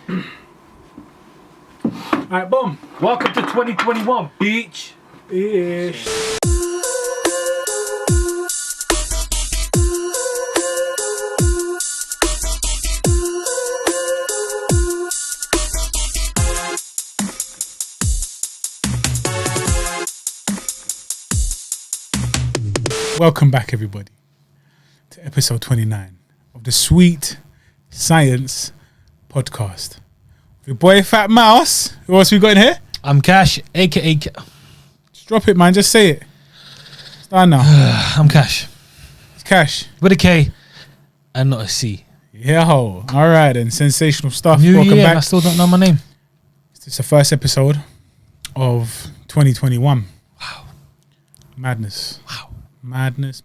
Alright, boom. Welcome to 2021, bitch. Ish. Welcome back, everybody, to episode 29 of the Sweet Science Podcast. Your boy Fat Mouse. Who else we got in here? I'm Cash, aka. Just drop it, man. Just say it. Start now. I'm Cash. It's Cash. With a K and not a C. Yeah, all right, then. Sensational stuff. New Welcome year, back. I still don't know my name. It's the first episode of 2021. Wow. Madness. Wow. Madness.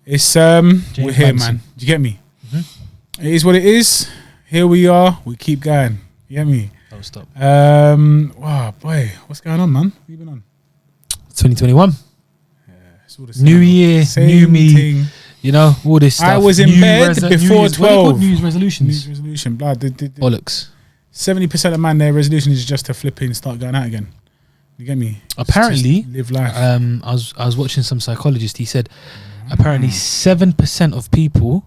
It's we're here, man. Do you get me? Mm-hmm. It is what it is. Here we are. We keep going. You get me? Don't stop. Wow, boy, what's going on, man? What you been on? 2021. Yeah, it's all the same. New year, Same new me. thing. You know, all this stuff. I was in bed before 12. What are they called? New Year's resolutions. New Year's resolution, blood. Bollocks. 70% of man, their resolution is just to flipping start going out again. You get me? Apparently, live life. I was watching some psychologist. He said apparently 7% of people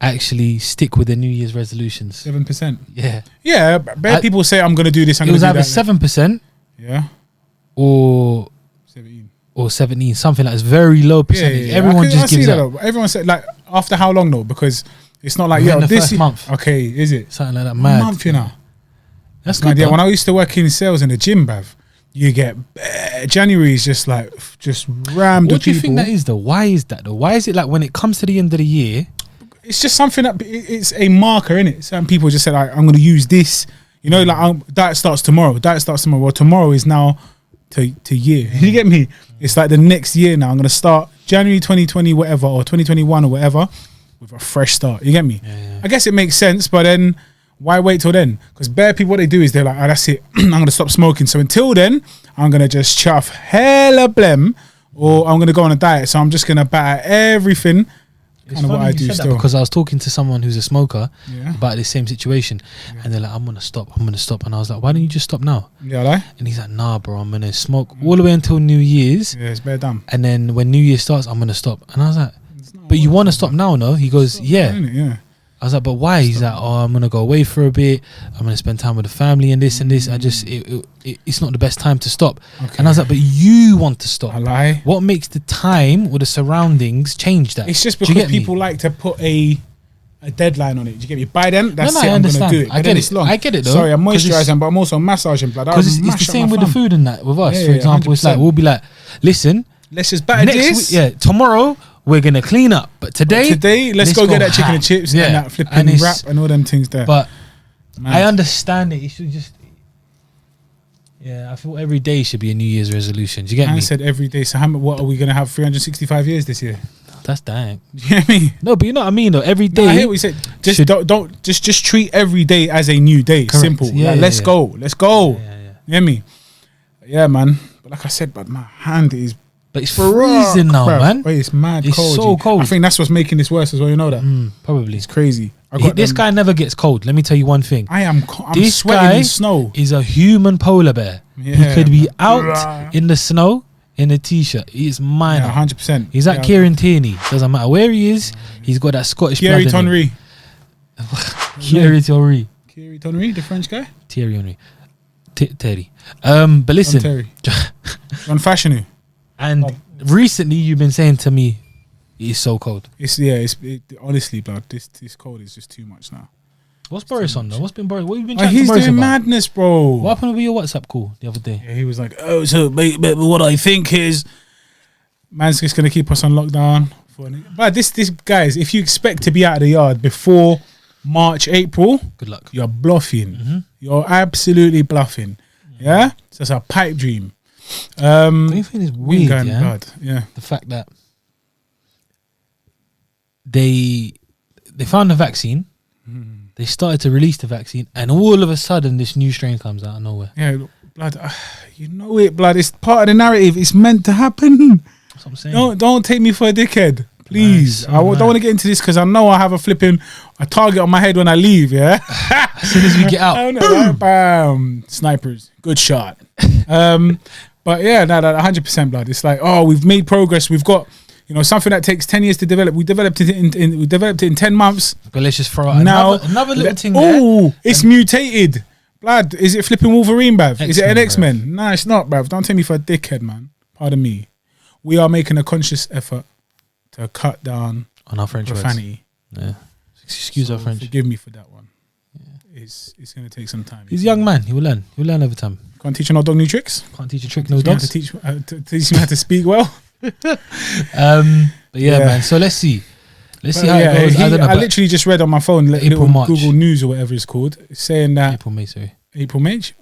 actually stick with their New Year's resolutions. 7%. Yeah. Yeah, bad people say I'm gonna do this. I'm it was gonna do either that. 7%. Yeah. Or 17. Or 17. Something like it's very low percentage. Yeah. Everyone I just see gives that up. though. Everyone said like after how long though? Because it's not like Within the this first month. Okay, is it Something like that. Mad. a month? You know. That's Mad, good. yeah. Though. When I used to work in sales in the gym, bruv, you get January is just like rammed. What do you people. think that is though? Why is that though? Why is it like when it comes to the end of the year? It's just something that it's a marker, innit? Some people just say like, I'm going to use this. You know, like that starts tomorrow. Well, tomorrow is now to year. You get me? It's like the next year now. I'm going to start January 2020, whatever, or 2021 or whatever, with a fresh start. You get me? Yeah. I guess it makes sense, but then why wait till then? Because bare people, what they do is they're like, oh, that's it. I'm going to stop smoking. So until then, I'm going to just chuff hella blem, or I'm going to go on a diet. So I'm just going to batter everything. It's Kind of what I funny you do said that still. because I was talking to someone who's a smoker Yeah. about this same situation, and they're like, I'm gonna stop, and I was like, why don't you just stop now? Yeah, like? And he's like, nah bro, I'm gonna smoke all the way until New Year's, Yeah, it's bare dumb. and then when New Year starts I'm gonna stop. And I was like, but you want to stop now? No? He goes, yeah. Yeah. I was like, but why? He's like, oh, I'm gonna go away for a bit, I'm gonna spend time with the family and this and this. I just it's not the best time to stop. Okay. And I was like, but you want to stop. I lie. What makes the time or the surroundings change that? It's just Do you because get me? people like to put a deadline on it. Do you get me? By then, that's No, it. I I'm understand. gonna do it. I But get then it. it's long. I get it though. Sorry, I'm 'Cause it's- moisturising, but I'm also massaging blood. Because it's the same with the food and that with us. Yeah, For yeah, example, it's like 100%. we'll be like, listen, Let's just batter next this. week, yeah, tomorrow we're gonna clean up, but today, Let's go get that chicken and chips Yeah. and that flipping And it's- wrap and all them things there. But Man. I understand it. You should just, yeah, I feel every day should be a New Year's resolution. Do you get I me? said every day. So what are we gonna have? 365 years this year. That's dang. Do you get me? No, but you know what I mean though. Every No, I day, hear what you said. Just should- don't just treat every day as a new day. Correct. Simple. Yeah, Like, yeah, let's yeah. go. Let's go. Yeah. You hear me? Yeah, man. But like I said, but my hand is But it's freezing now, bruv. man. Wait, it's mad It's cold. so G. cold. I think that's what's making this worse as well. You know that? Probably. It's crazy. This guy never gets cold. Let me tell you one thing. I'm This sweating guy in snow. is a human polar bear. Yeah. He could be out Bruh. in the snow in a t-shirt. He is minor. Yeah, 100%. He's like Kieran Tierney. Doesn't matter where he is. He's got that Scottish Thierry blood in him. Tonry. Thierry Henry. Thierry Tonry, the French guy. Thierry Henry. Terry. But listen. Terry. On fashion. And recently you've been saying to me, it's so cold. Honestly, blood. This cold is just too much now. What's Boris on though? What's been Boris? What have you been Oh, chatting to he's Boris doing about? madness, bro. What happened with your WhatsApp call the other day? Yeah, he was like, oh, so but what I think is, man's just gonna keep us on lockdown. But this guys, if you expect to be out of the yard before March, April, Good luck. you're bluffing. You're absolutely bluffing. Yeah, so it's a pipe dream. Don't you think it's weird, going yeah? bad. Yeah, The fact that they found the vaccine, they started to release the vaccine, and all of a sudden this new strain comes out of nowhere. yeah, blood. You know it, blood. It's part of the narrative. It's meant to happen. That's what I'm saying. Don't take me for a dickhead. Please. Nice, Don't want to get into this because I know I have a target on my head when I leave, yeah? As soon as we get out, I don't know, like, bam, snipers, good shot. But yeah, no, 100% blood. It's like, oh, we've made progress. We've got, something that takes 10 years to develop. We developed it in 10 months. but let's just throw out another little thing there. Oh, it's mutated. Blood, is it flipping Wolverine, bruv? Is it an X-Men, X-Men? No, it's not, bruv. Don't take me for a dickhead, man. Pardon me. We are making a conscious effort to cut down on our French profanity. words. Yeah. Excuse our French. Forgive me for that one. Yeah. It's going to take some time. He's a young man. He will learn. He'll learn over time. Can't teach an old dog new tricks. Can't teach a trick, no dogs. Teach him how to speak well. But yeah, man. So let's see. Let's see how it goes. I don't know. I literally just read on my phone, April, March. Google News or whatever it's called, saying that April, May, sorry. April, March.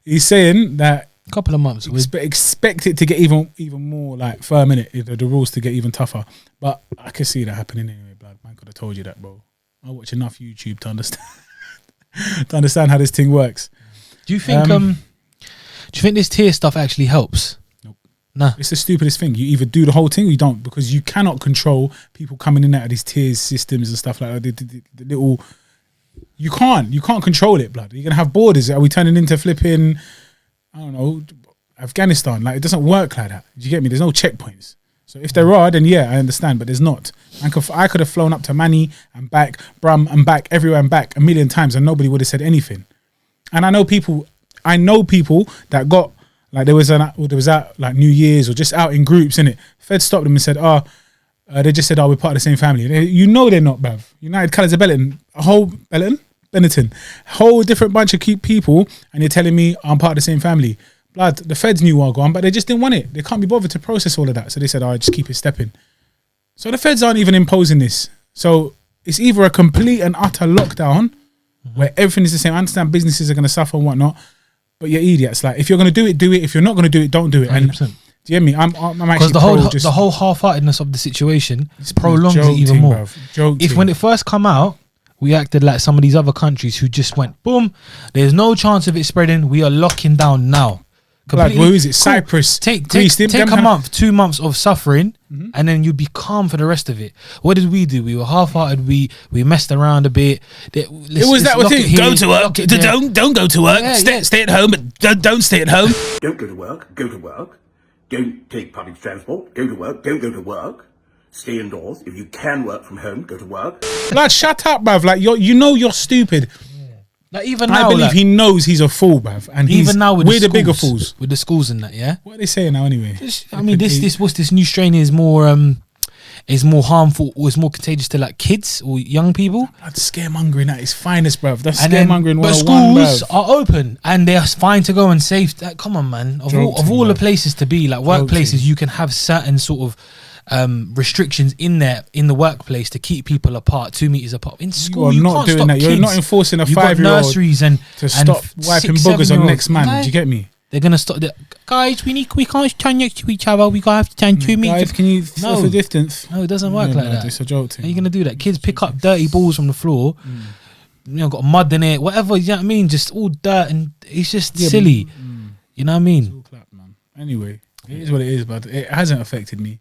He's saying that Couple of months. expect it to get even more like firm in it. The rules to get even tougher. But I can see that happening anyway. Blood, man could have told you that, bro. I watch enough YouTube to understand how this thing works. Do you think this tier stuff actually helps? Nope. Nah. It's the stupidest thing. You either do the whole thing or you don't, because you cannot control people coming in and out of these tiers systems and stuff like that. The little, you can't control it, blood. You're gonna have borders. Are we turning into flipping, I don't know, Afghanistan? Like, it doesn't work like that. Do you get me? There's no checkpoints. So if there are, then yeah, I understand, but there's not. I could have flown up to Manny and back, Brum and back, everywhere and back a million times, and nobody would have said anything. And I know people that got, like, there was out like New Year's or just out in groups, innit? Fed stopped them and said, they just said, we're part of the same family. They're not, bruv. United Colours of Benetton, Benetton, whole different bunch of people, and you're telling me I'm part of the same family. Blood, the feds knew what going, but they just didn't want it. They can't be bothered to process all of that. So they said, just keep it stepping. So the feds aren't even imposing this. So it's either a complete and utter lockdown where everything is the same. I understand businesses are going to suffer and whatnot, but you're idiots. Like, if you're going to do it, do it. If you're not going to do it, don't do it. 100%. And do you hear me? I'm actually because the whole half-heartedness of the situation prolongs it even more. When it first come out, we acted like some of these other countries who just went boom. There's no chance of it spreading. We are locking down now. Like, who is it? Cool. Cyprus, Greece. Take a month, 2 months of suffering, and then you'd be calm for the rest of it. What did we do? We were half-hearted. We messed around a bit. It was that thing. Go to work. Don't go to work. Stay at home, but don't stay at home. Don't go to work. Go to work. Don't take public transport. Go to work. Don't go to work. Stay indoors. If you can work from home, go to work. Like, shut up, bruv. Like, you're stupid. Like, even now, I believe he knows he's a fool, bruv. And even now, we're the bigger fools. With the schools and that, yeah? What are they saying now anyway? I mean, this new strain is more harmful or is more contagious to, like, kids or young people. That's scaremongering at its finest, bruv. That's scaremongering 101, but schools are open and they are fine to go and save. Come on, man. Of all the places to be, like workplaces, you can have certain sort of restrictions in the workplace to keep people apart, 2 meters apart. In school, you can't stop kids. You're not enforcing a 5-year-old nurseries to stop wiping boogers on next man. Okay. Do you get me? They're gonna stop. Guys, we can't stand next to each other. We gotta have to stand 2 meters. Guys, can you social distance? No, it doesn't work like that. It's a joke. How are you gonna do that? Kids pick up dirty balls from the floor. Got mud in it, whatever. You know what I mean? Just all dirt, and it's just silly. You know what I mean? It's all clap, man. Anyway, it is what it is, but it hasn't affected me.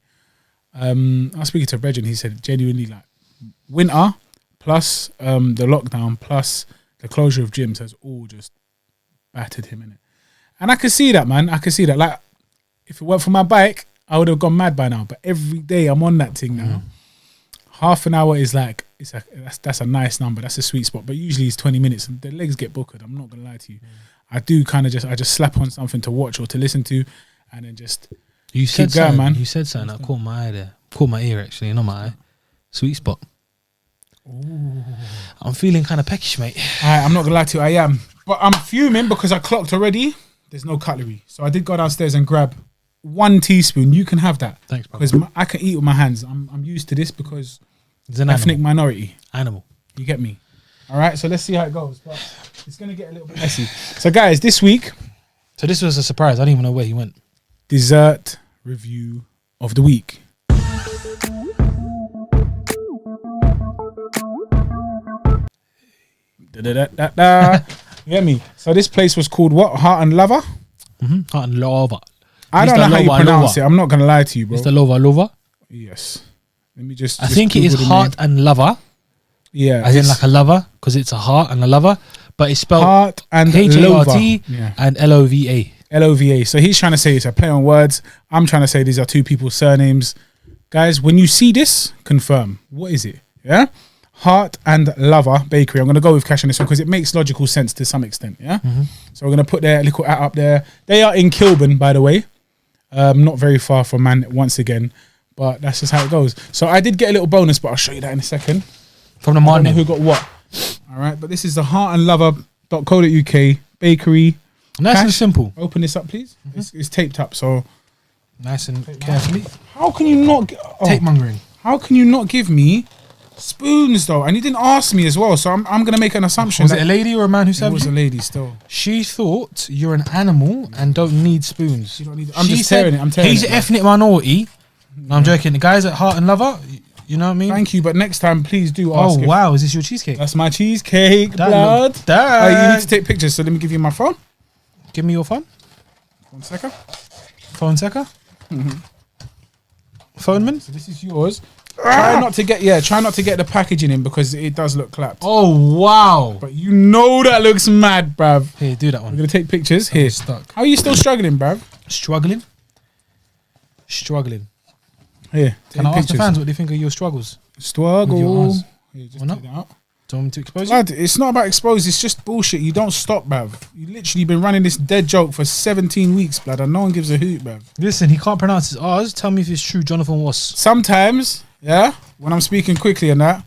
I was speaking to Bridget, and he said genuinely, like, winter plus the lockdown plus the closure of gyms has all just battered him in it. And I can see that, man. I can see that. Like, if it weren't for my bike, I would have gone mad by now. But every day I'm on that thing now. Half an hour is like, that's a nice number. That's a sweet spot. But usually it's 20 minutes and the legs get bookered. I'm not gonna lie to you. I do kind of I just slap on something to watch or to listen to, and then just. You said something, man. You said something that caught my eye there. Caught my ear, actually, not my eye. Sweet spot. Ooh. I'm feeling kind of peckish, mate. I'm not going to lie to you, I am. But I'm fuming because I clocked already. There's no cutlery. So I did go downstairs and grab 1 teaspoon. You can have that. Thanks, bro. Because I can eat with my hands. I'm used to this because it's an ethnic minority. Animal. You get me? All right, so let's see how it goes. But it's going to get a little bit messy. So, guys, this week. So this was a surprise. I didn't even know where he went. Dessert review of the week. You get me? So this place was called what? Hart Lova? Hart Lova. I don't know how you pronounce it. I'm not going to lie to you, bro. Mr. Lova. Yes. Let me just. I think it is Hart and Lova. Yeah, as in like a lover, because it's a heart and a lover, but it's spelled Hart and H-A-R-T Lova. and L-O-V-A. Lova. So he's trying to say it's a play on words. I'm trying to say these are two people's surnames. Guys, when you see this, confirm. What is it? Yeah? Hart and Lova Bakery. I'm going to go with cash on this one because it makes logical sense to some extent. Yeah? So we're going to put their little at up there. They are in Kilburn, by the way. Not very far from Man, once again. But that's just how it goes. So I did get a little bonus, but I'll show you that in a second. From the I don't know morning. who got what. All right, but this is the heartandlover.co.uk bakery. Nice and Cash. simple. Open this up, please. It's taped up, so Nice and carefully. how can you not? Tape mongering. How can you not give me spoons though? And you didn't ask me as well, so I'm gonna make an assumption. Was that it a lady or a man who it served was you? a lady still. She thought you're an animal and don't need spoons. You don't need- I'm just tearing it, I'm tearing he's it, an bro. ethnic minority. No, I'm joking. The guys at Heart and Lover, you know what I mean? Thank you, but next time please do Oh ask. if- wow, is this your cheesecake? That's my cheesecake, That blood. look- that- You need to take pictures, so let me give you my phone. Give me your phone. 1 second. Phone secker. Phone man. So this is yours. Try not to get the packaging in because it does look clapped. Oh wow. But you know that looks mad, bruv. Here, do that We're one. gonna take pictures. Here. Stuck. How are you still struggling, bruv? Struggling. Here. Can I ask the fans what they think of your struggles? with your Struggle. arms? Here, just Or not? take that out. Do you want me to expose you? Lad, it's not about exposed. It's just bullshit. You don't stop, bruv. You literally been running this dead joke for 17 weeks, blood, and no one gives a hoot, bruv. Listen, he can't pronounce his R's. Tell me if it's true, Jonathan Ross. Sometimes, yeah, when I'm speaking quickly and that,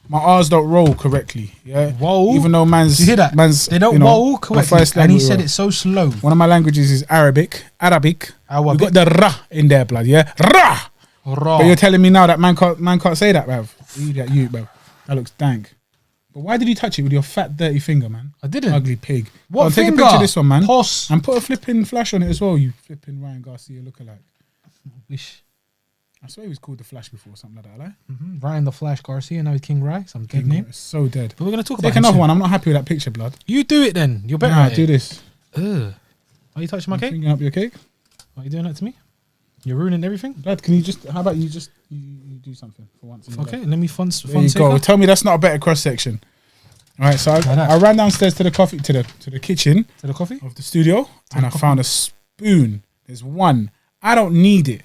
my R's don't roll correctly. Yeah. Whoa. Even though man's Do you hear that? man's They don't you know, roll my correctly. first And he language, said bro. it so slow. One of my languages is Arabic. We Arabic. got the ra in there, blood. Yeah, ra. Raw. But you're telling me now that man can't say that, bruv. Idiot, you, bruv. That looks dank. But why did you touch it with your fat, dirty finger, man? I didn't. Ugly pig. What Take a finger? picture of this one, man. Hoss. And put a flipping flash on it as well, you flipping Ryan Garcia lookalike. Wish. I swear he was called the Flash before, something like that, right? Ryan the Flash Garcia, now he's King Ry. Some dead name. It's so dead. But we're going to talk about Take him another soon. one. I'm not happy with that picture, blood. You do it then. You're better Nah, at do it. this. Ugh. Are you touching my cake? Fingering up your cake. Are you doing that to me? You're ruining everything? Blood, can you just, how about you just, you do something for once in your Okay, life? let me There you go. Tell me that's not a better cross section. All right, so I ran downstairs to the kitchen To the coffee? of the studio and I found a spoon. There's one. I don't need it.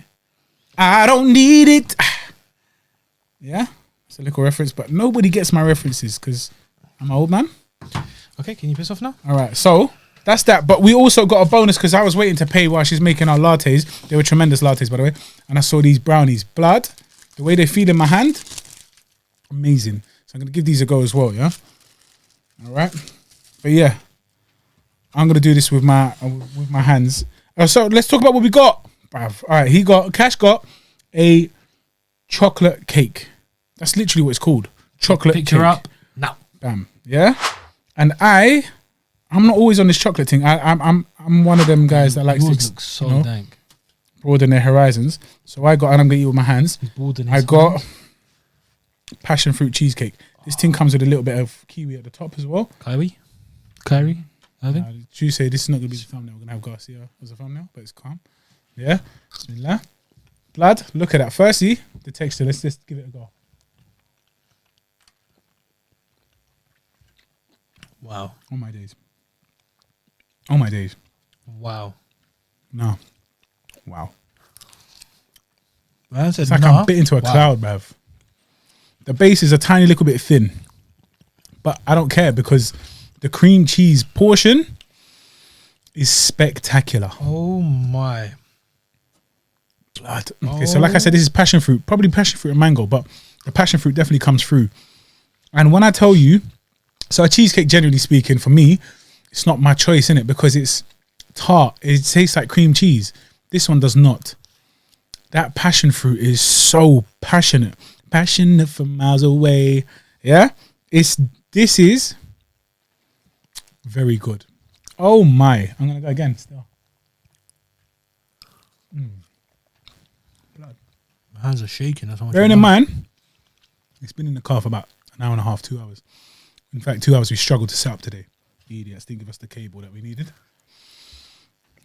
I don't need it. Yeah, it's a little reference, but nobody gets my references because I'm an old man. Okay, can you piss off now? All right, so that's that. But we also got a bonus because I was waiting to pay while she's making our lattes. They were tremendous lattes, by the way. And I saw these brownies. Blood, the way they feel in my hand, amazing. So I'm going to give these a go as well, yeah? All right. But yeah, I'm going to do this with my hands. So let's talk about what we got. Bruv. All right, Cash got a chocolate cake. That's literally what it's called. Chocolate Picture cake. up. Now. Bam. Yeah. And I'm not always on this chocolate thing. I'm one of them guys that likes Yours to looks so you know, dank. broaden their horizons. So and I'm gonna eat with my hands. He's bored in I his got hands. passion fruit cheesecake. This thing comes with a little bit of kiwi at the top as well. Kyrie. Irving. You say this is not gonna be the thumbnail. We're gonna have Garcia as a thumbnail, but it's calm. Yeah. Bismillah. Blood. Look at that. Firstly, the texture. Let's just give it a go. Wow. Oh my days. Oh my days. Wow. No. Wow. Man said It's like nah. I'm bit into a Wow. cloud, bruv. The base is a tiny little bit thin, but I don't care because the cream cheese portion is spectacular. Oh my. Blood. Okay, so like I said, this is passion fruit, probably passion fruit and mango, but the passion fruit definitely comes through. And when I tell you, so a cheesecake, generally speaking, for me, it's not my choice in it because it's tart. It tastes like cream cheese. This one does not. That passion fruit is so passionate from miles away. Yeah, this is very good. Oh my! I'm gonna go again. Still, My hands are shaking. That's how much bearing I in know. mind, it's been in the car for about an hour and a half, 2 hours. In fact, 2 hours we struggled to set up today. The idiots didn't give us the cable that we needed.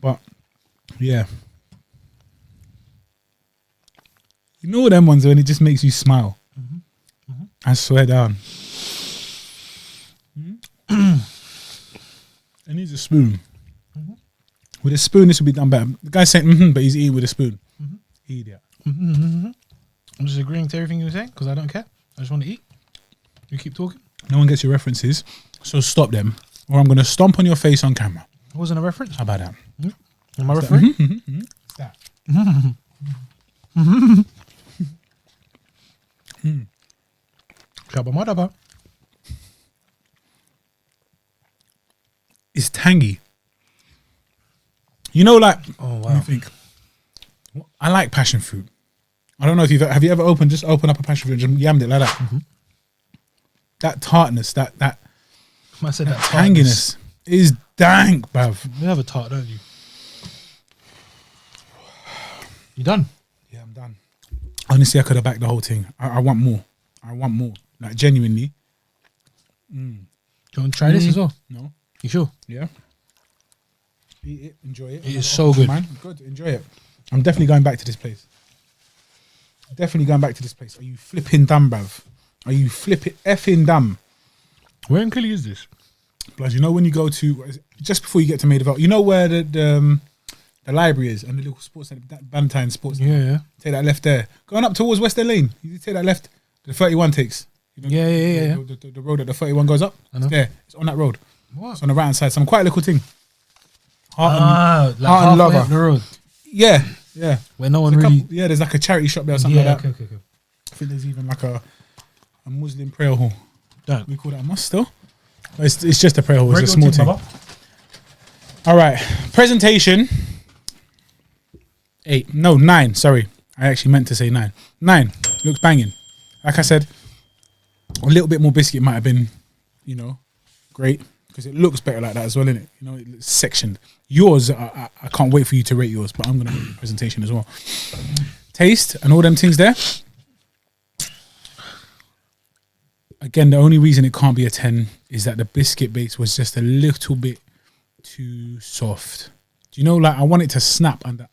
But yeah, you know them ones when it just makes you smile. I swear down. It needs a spoon. With a spoon, this would be done better. The guy's saying, but he's eating with a spoon. Idiot. I'm just agreeing to everything you're saying because I don't care. I just want to eat. You keep talking. No one gets your references, so stop them, or I'm going to stomp on your face on camera. It wasn't a reference. How about that? Am I referring? That. Shabba madaba. It's tangy. You know, like, Oh, wow. let me think. I like passion fruit. I don't know if have you ever opened up a passion fruit and just yammed it like that? That tartness, that I said that tanginess is dank, bruv. You have a tart, don't you? You done? Yeah, I'm done. Honestly, I could have backed the whole thing. I want more. I want more. Like, genuinely. Do you want to try this as well? No. You sure? Yeah. Eat it. Enjoy it. It is so good. Man. Good. Enjoy it. I'm definitely going back to this place. Definitely going back to this place. Are you flipping dumb, bruv? Are you flipping effing dumb? Where in Killy is this? Blood, you know when you go to, just before you get to Maidavale, you know where the library is and the little sports center, that Valentine Sports Center? Yeah. Take that left there. Going up towards Western Lane, you take that left, the 31 takes. You know, Yeah. The road that the 31 goes up, I know. it's there. It's on that road. What? It's on the right hand side. Some quite little thing. Like Hart halfway Lova. up the road. Yeah. Where no one There's a really... couple- there's like a charity shop there or something like that. Okay. I think there's even like a Muslim prayer hall. Don't. We call that a mosque still? But it's just a prayer hall. It's a small thing. All right. Presentation. 8. No, 9. Sorry. I actually meant to say 9. 9. Looks banging. Like I said, a little bit more biscuit might have been, great. Because it looks better like that as well, innit? It's sectioned. Yours, I can't wait for you to rate yours, but I'm going to rate the presentation as well. Taste and all them things there. Again, the only reason it can't be a 10 is that the biscuit base was just a little bit too soft. Do you know, like, I want it to snap under.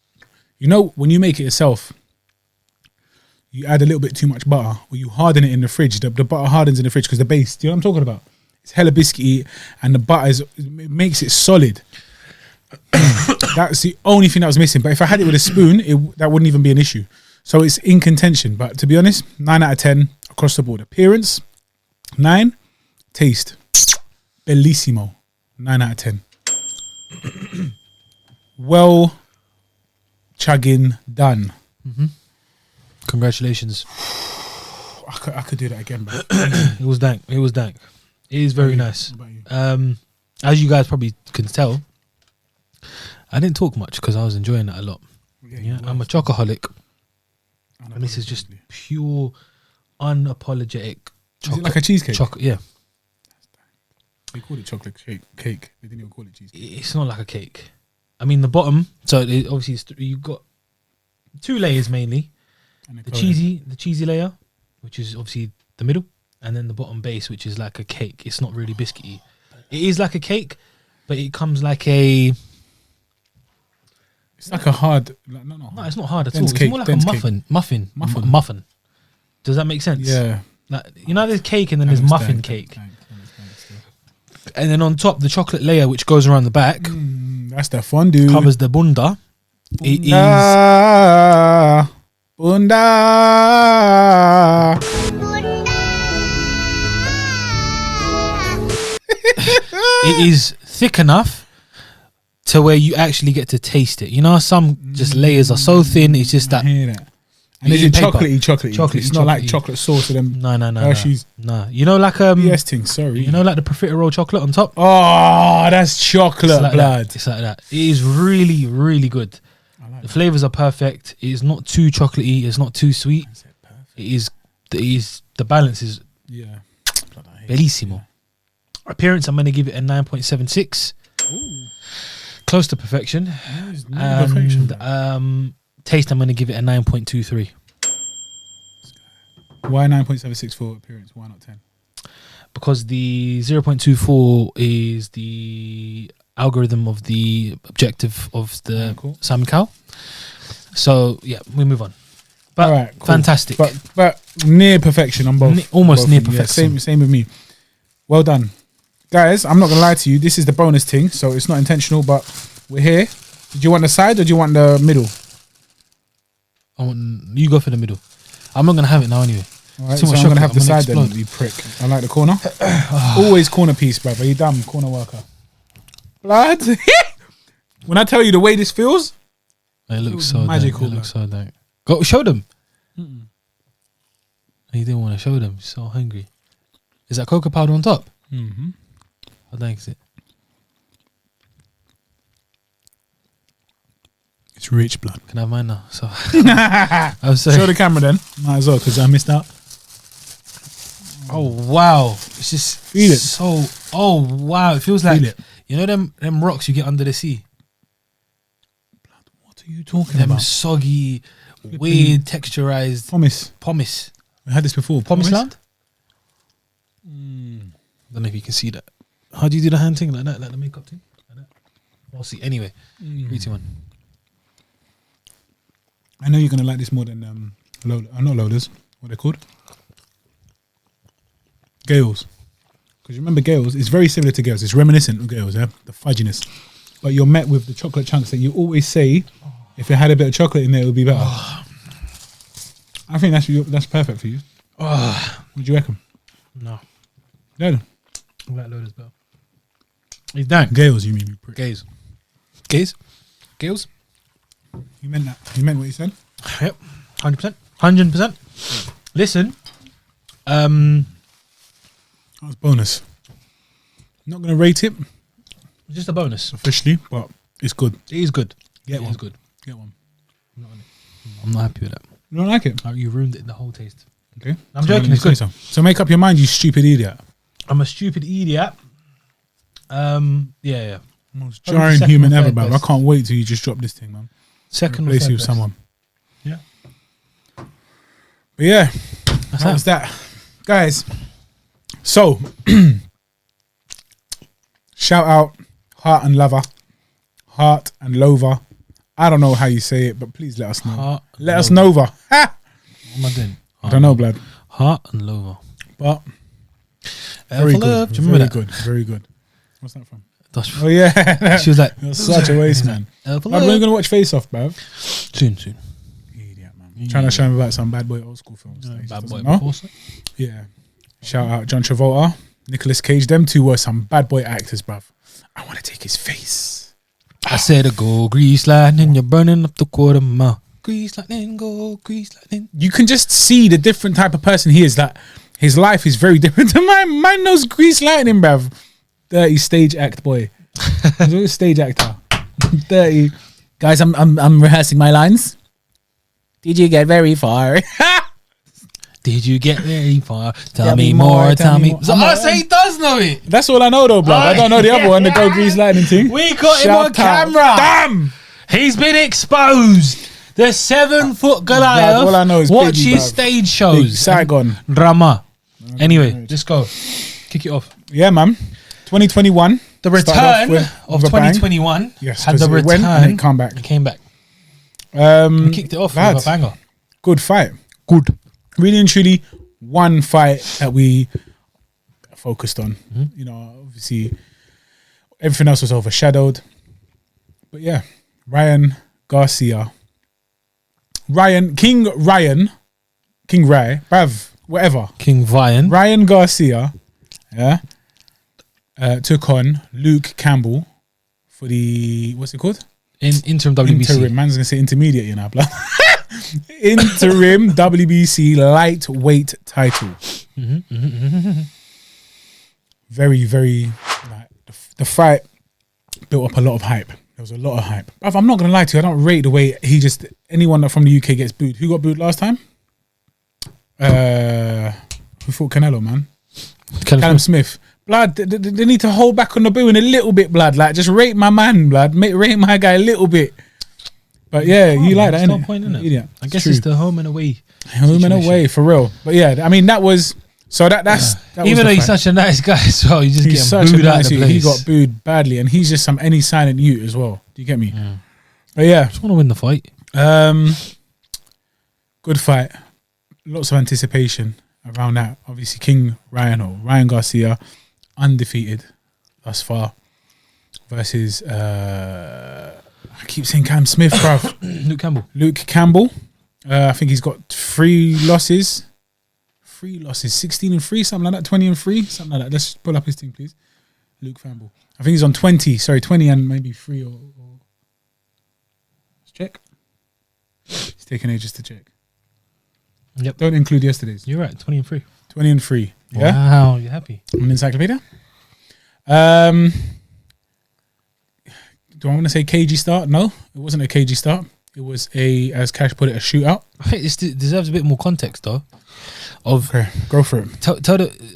When you make it yourself, you add a little bit too much butter or you harden it in the fridge. The butter hardens in the fridge because the base, do you know what I'm talking about? It's hella biscuity and the butter it makes it solid. That's the only thing that was missing. But if I had it with a spoon, that wouldn't even be an issue. So it's in contention. But to be honest, 9 out of 10 across the board. Appearance, 9. Taste, bellissimo, 9 out of 10. Well, chugging done. Congratulations. I could do that again, bro. It was dank. It is very nice. What about you? As you guys probably can tell, I didn't talk much because I was enjoying it a lot. Yeah, I'm a chocoholic, and this is just pure, unapologetic Is it like a cheesecake? Yeah, They called it chocolate cake. They didn't even call it cheesecake. it's not like a cake. I mean, the bottom. So obviously, you've got 2 layers mainly. And The cheesy layer, which is obviously the middle, and then the bottom base, which is like a cake. It's not really biscuity. It is like a cake, but it comes like a. It's like a hard. No, No, it's not hard at all. Dense It's cake, more like dense a cake. muffin. Does that make sense? Yeah. Like, there's cake and then there's muffin cake, and then on top the chocolate layer, which goes around the back, That's the fondue. covers the bunda. It is. Bunda. It is thick enough to where you actually get to taste it. Some just layers are so thin. It's just I that. hear that. And It's is it paper. chocolatey? It's not like Chocolatey. chocolate sauce with them. No. Hershey's. Like BS thing. Sorry. like the profiterole chocolate on top. Oh, that's chocolate It's like blood. that. It's like that. It is really, really good. The flavors are perfect. It is not too chocolatey. It's not too sweet. It is the balance is Yeah. Blood, I hate bellissimo. Appearance, I'm going to give it a 9.76. Close to perfection. it. It's not perfection, bro. And taste, I'm going to give it a 9.23. Why 9.76 for appearance? Why not 10? Because the 0.24 is the algorithm of the objective of the Cool. Simon Cowell. So, yeah, we move on. But All right, cool. fantastic. But near perfection on both. Almost both near of them. perfection. Yeah, same with me. Well done, guys. I'm not gonna lie to you. This is the bonus thing, so it's not intentional. But we're here. Did you want the side or do you want the middle? You go for the middle. I'm not gonna have it now anyway. All right, Too so much I'm gonna chocolate, have the I'm gonna side then. explode. You prick. I like the corner. Always corner piece, brother. You dumb corner worker. Blood. When I tell you the way this feels, It looks so magical, dank. It looks so dank. Go show them. You didn't want to show them. You're so hungry. Is that cocoa powder on top? Mm-hmm. How dank is it? It's rich blood. Can I have mine now? So I'm sorry. Show the camera then. Might as well because I missed out. Oh wow! It's just Feel it. so. Oh wow! It feels like Feel it. you know them rocks you get under the sea. What are you talking Them about? soggy, weird, texturized Pumice. pumice. We had this before. Pumice land. I don't know if you can see that. How do you do the hand thing like that, like the makeup thing? Like that? We'll see. Anyway, 3, 2, 1. I know you're gonna like this more than not loaders. What they're called? Gales. Because you remember Gales, it's very similar to Gales. It's reminiscent of Gales, yeah? The fudginess. But you're met with the chocolate chunks that you always say, if it had a bit of chocolate in there, it would be better. I think that's perfect for you. What do you reckon? No, No. I like loaders better. He's dank. Gales, you mean? You prick. Gaze. Gales. You meant that. You meant what you said? Yep. 100%. 100%. Listen. That was bonus. I'm not going to rate it Just a bonus. officially, but it's good. It is good. Get It one. is good. Get one. I'm not happy with that. You don't like it? You ruined it, the whole taste. Okay. I'm joking, it's good. So make up your mind, you stupid idiot. I'm a stupid idiot. Yeah. Most Probably jarring second human or ever, third bruv. I best. can't wait till you just drop this thing, man. Second or Replace third you with best. someone. Yeah. But yeah, That's that was that. Guys, so shout out Hart and Lova. I don't know how you say it, but please let us know. Hart Let us Lova. know. Ha! What am I doing? I don't know, blood. Hart and Lova. But Very very good. good. Do you remember Very that? good. Very good. What's that from? That's Oh yeah. she was like, You're such a waste, man. Elf Blood, we're gonna watch Face Off, bruv. soon. Idiot, man. Trying to show him about some bad boy old school films. that he Bad just boy. doesn't know. Before, Yeah. Shout out John Travolta, Nicolas Cage. Them two were some bad boy actors, bruv. I want to take his face. I said, "Go grease lightning, you're burning up the quarter mile. Grease lightning, go grease lightning." You can just see the different type of person he is. That his life is very different to mine. Mine knows grease lightning, bruv. Dirty stage act boy. He's a stage actor. Dirty. Guys, I'm rehearsing my lines. Did you get very far? Did you get very far? Tell Tell me me more, more. tell Tell me me. more. So I say he does know it. That's all I know though, blood. I don't know the other one, the go grease lightning thing. We got him Shout on out. camera. Damn! He's been exposed. The 7-foot Goliath. all I know is watch Biggie, his bruv. stage Big shows. Saigon. Drama. Anyway, let's go. Kick it off. Yeah, man. 2021. The Started off return with of a bang. 2021 Yes, had the 'cause it return. went and it come back. It came back. We kicked it off lads, with a banger. Good fight. Good. Really and truly, one fight that we focused on. You know, obviously, everything else was overshadowed. But yeah, Garcia. King Ray, bruv, whatever. King Vian. Ryan Garcia, yeah, took on Luke Campbell for the, what's it called? Interim WBC. Interim. Man's gonna say intermediate, you know, blood. Interim WBC lightweight title. Very, very. Like, the fight built up a lot of hype. There was a lot of hype. Bruv, I'm not gonna lie to you. I don't rate the way he just. Anyone that from the UK gets booed. Who got booed last time? Who fought Canelo, man? Callum Smith. Blood, they need to hold back on the booing a little bit, blood. Like, just rate my man, blood. Rate my guy a little bit. But yeah, you like that, There's no innit? point in it. Idiot. I guess true. it's the home and away. Home and situation. away, for real. But yeah, I mean, that was... So that was Even the though he's fight. such a nice guy as well, you just He's get such him a booed out nice of the dude. place. He got booed badly, and he's just any silent ute as well. Do you get me? But yeah, just want to win the fight. Good fight. Lots of anticipation around that. Obviously, Ryan Garcia, undefeated thus far, versus I keep saying Cam Smith, bruv. Luke Campbell. I think he's got 3 losses. 16-3, something like that. 20-3, something like that. Let's pull up his team, please. Luke Campbell. I think he's on 20 and maybe 3 or let's check. It's taking ages to check. Yep. Don't include yesterday's. You're right, 20-3. 20-3. Yeah. Wow, you're happy. I'm an encyclopedia. Do I want to say KG start? No, it wasn't a KG start. It was as Cash put it, a shootout. I think this deserves a bit more context, though. Okay, go for it.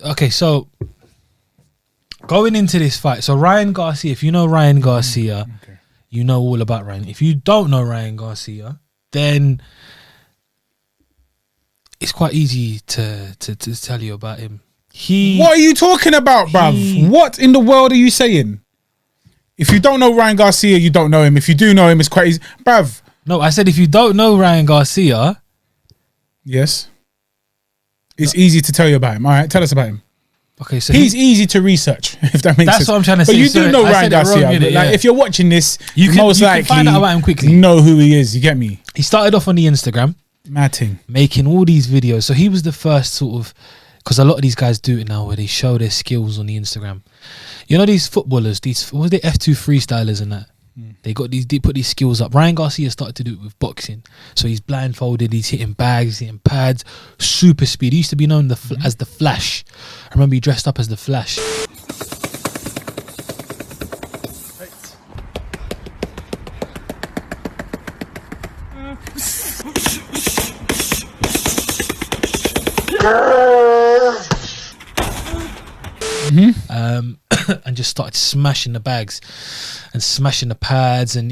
Okay, so going into this fight, so Ryan Garcia, if you know Ryan Garcia, you know all about Ryan. If you don't know Ryan Garcia, then it's quite easy to tell you about him. What are you talking about, bruv? What in the world are you saying? If you don't know Ryan Garcia, you don't know him. If you do know him, it's quite easy. Bruv. No, I said if you don't know Ryan Garcia. Yes. It's easy to tell you about him. All right, tell us about him. Okay, so he's easy to research, if that makes sense. That's what I'm trying to say. But you do know Ryan Garcia. If you're watching this, you can find out about him quickly. Know who he is. You get me? He started off on the Instagram. Matting. Making all these videos. So he was the first sort of, because a lot of these guys do it now where they show their skills on the Instagram. You know these footballers, what was they, F2 freestylers and that? They put these skills up. Ryan Garcia started to do it with boxing. So he's blindfolded, he's hitting bags, hitting pads, super speed. He used to be known as the Flash. I remember he dressed up as the Flash. And just started smashing the bags and smashing the pads, and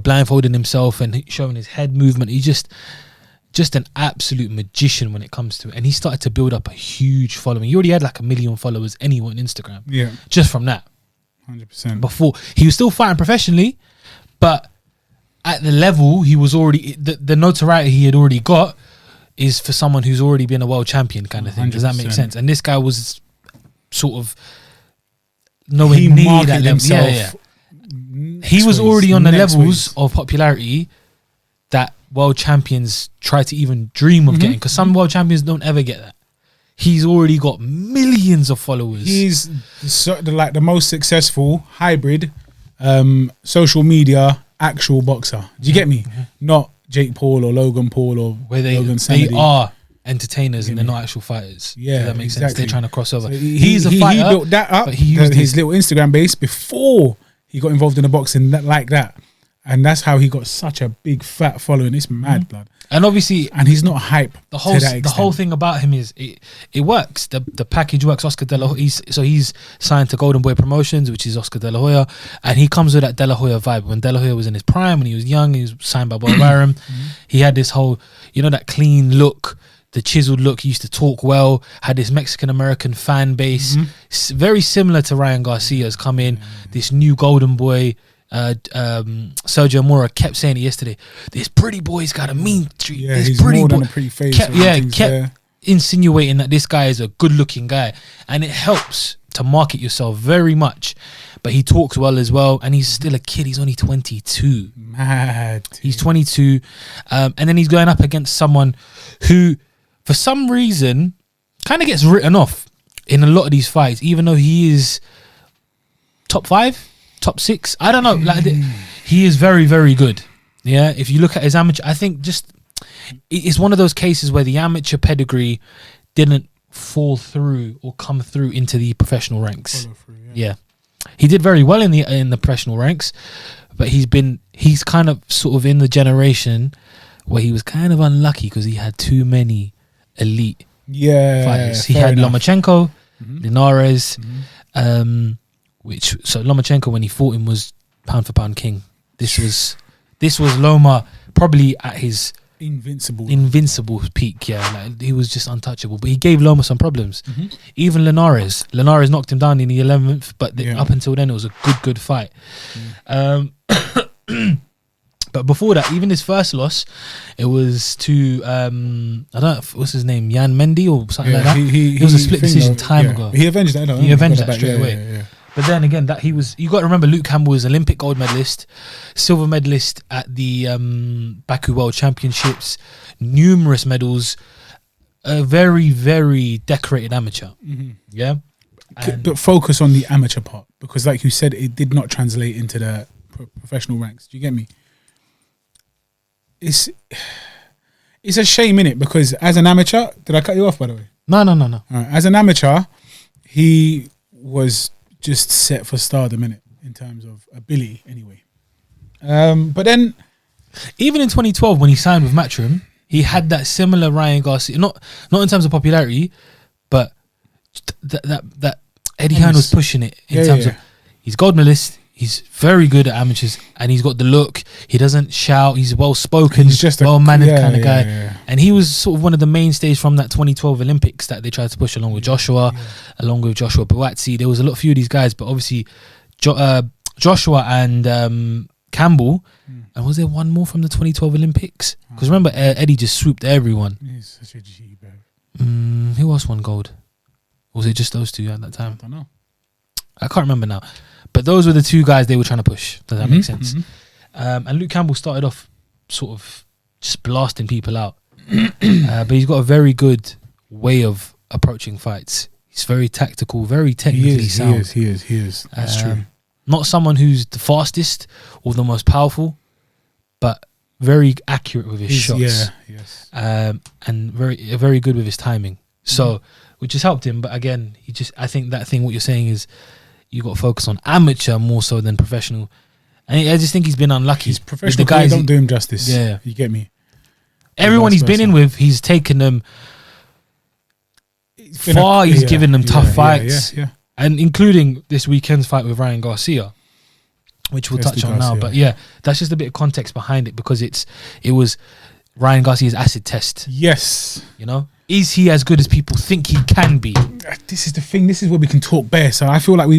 blindfolding himself and showing his head movement. He's just an absolute magician when it comes to it. And he started to build up a huge following. He already had like 1 million followers anyway on Instagram. Yeah, just from that. 100%. Before he was still fighting professionally, but at the level he was already, the notoriety he had already got is for someone who's already been a world champion kind of thing. 100%. Does that make sense? And this guy was sort of nowhere near that level. Yeah. He was already on the levels of popularity that world champions try to even dream of getting, because some world champions don't ever get that. He's already got millions of followers. He's the most successful hybrid social media actual boxer. Do you get me? Not Jake Paul or Logan Paul or Logan Sanity. They are entertainers and they're not actual fighters. Yeah, that makes sense. They're trying to cross over. So he's a fighter. He built that up, his little Instagram base, before he got involved in the boxing like that. And that's how he got such a big fat following. It's mad, blood. And obviously, and he's not hype. The whole thing about him is it works. The package works. Oscar De La Hoya. He's signed to Golden Boy Promotions, which is Oscar De La Hoya, and he comes with that De La Hoya vibe. When De La Hoya was in his prime, when he was young, he was signed by Bob Arum. He had this whole, that clean look, the chiseled look. He used to talk well. Had this Mexican American fan base, very similar to Ryan Garcia's. Come in, this new Golden Boy. Sergio Mora kept saying it yesterday. This pretty boy's got a mean streak. Yeah, he's more than a pretty face. Kept insinuating that this guy is a good-looking guy, and it helps to market yourself very much. But he talks well as well, and he's still a kid. He's only 22. Mad. He's 22, and then he's going up against someone who, for some reason, kind of gets written off in a lot of these fights, even though he is top 5. Top 6, I don't know. He is very, very good. Yeah, if you look at his amateur, I think it's one of those cases where the amateur pedigree didn't fall through or come through into the professional ranks. Yeah, he did very well in the professional ranks, but he's kind of sort of in the generation where he was kind of unlucky because he had too many elite fighters. He had Lomachenko, Linares. So Lomachenko, when he fought him, was pound for pound king. This was Loma probably at his invincible peak. Yeah, he was just untouchable. But he gave Loma some problems. Even Linares knocked him down in the 11th, but up until then it was a good fight. But before that, even his first loss, it was to I don't know what's his name, Jan Mendy or something like that. It was a split decision time ago. He avenged that. He avenged that straight away. But then again, that you got to remember, Luke Campbell was Olympic gold medalist, silver medalist at the Baku World Championships, numerous medals, a very, very decorated amateur. Yeah. But focus on the amateur part, because like you said, it did not translate into the professional ranks. Do you get me? It's a shame, innit? Because as an amateur, did I cut you off, by the way? No. All right. As an amateur, he was just set for stardom, innit? In terms of ability, anyway. But then, even in 2012, when he signed with Matchroom, he had that similar Ryan Garcia, not in terms of popularity, but that Eddie Hearn was pushing it in terms of he's gold medalist. He's very good at amateurs, and he's got the look. He doesn't shout. He's well spoken. He's just a well-mannered kind of guy. Yeah. And he was sort of one of the mainstays from that 2012 Olympics that they tried to push, along with Joshua Buatsi. There was a few of these guys, but obviously Joshua and Campbell. And was there one more from the 2012 Olympics? Because remember, Eddie just swooped everyone. He's such a G, bro. Who else won gold? Or was it just those two at that time? I don't know. I can't remember now. But those were the two guys they were trying to push. Does that make sense? And Luke Campbell started off sort of just blasting people out. But he's got a very good way of approaching fights. He's very tactical, very technically sound. He is. That's true. Not someone who's the fastest or the most powerful, but very accurate with his shots. Yeah, yes. And very good with his timing. So, which has helped him. But again, I think that thing, what you're saying is, you got to focus on amateur more so than professional. And I just think he's been unlucky. He's professional. The guys don't do him justice. Yeah, you get me. Everyone he's been in with, he's taken them far. He's given them tough fights, and including this weekend's fight with Ryan Garcia, which we'll touch on now. But yeah, that's just a bit of context behind it, because it was Ryan Garcia's acid test. Yes, you know. Is he as good as people think he can be? This is the thing. This is where we can talk bare. So I feel like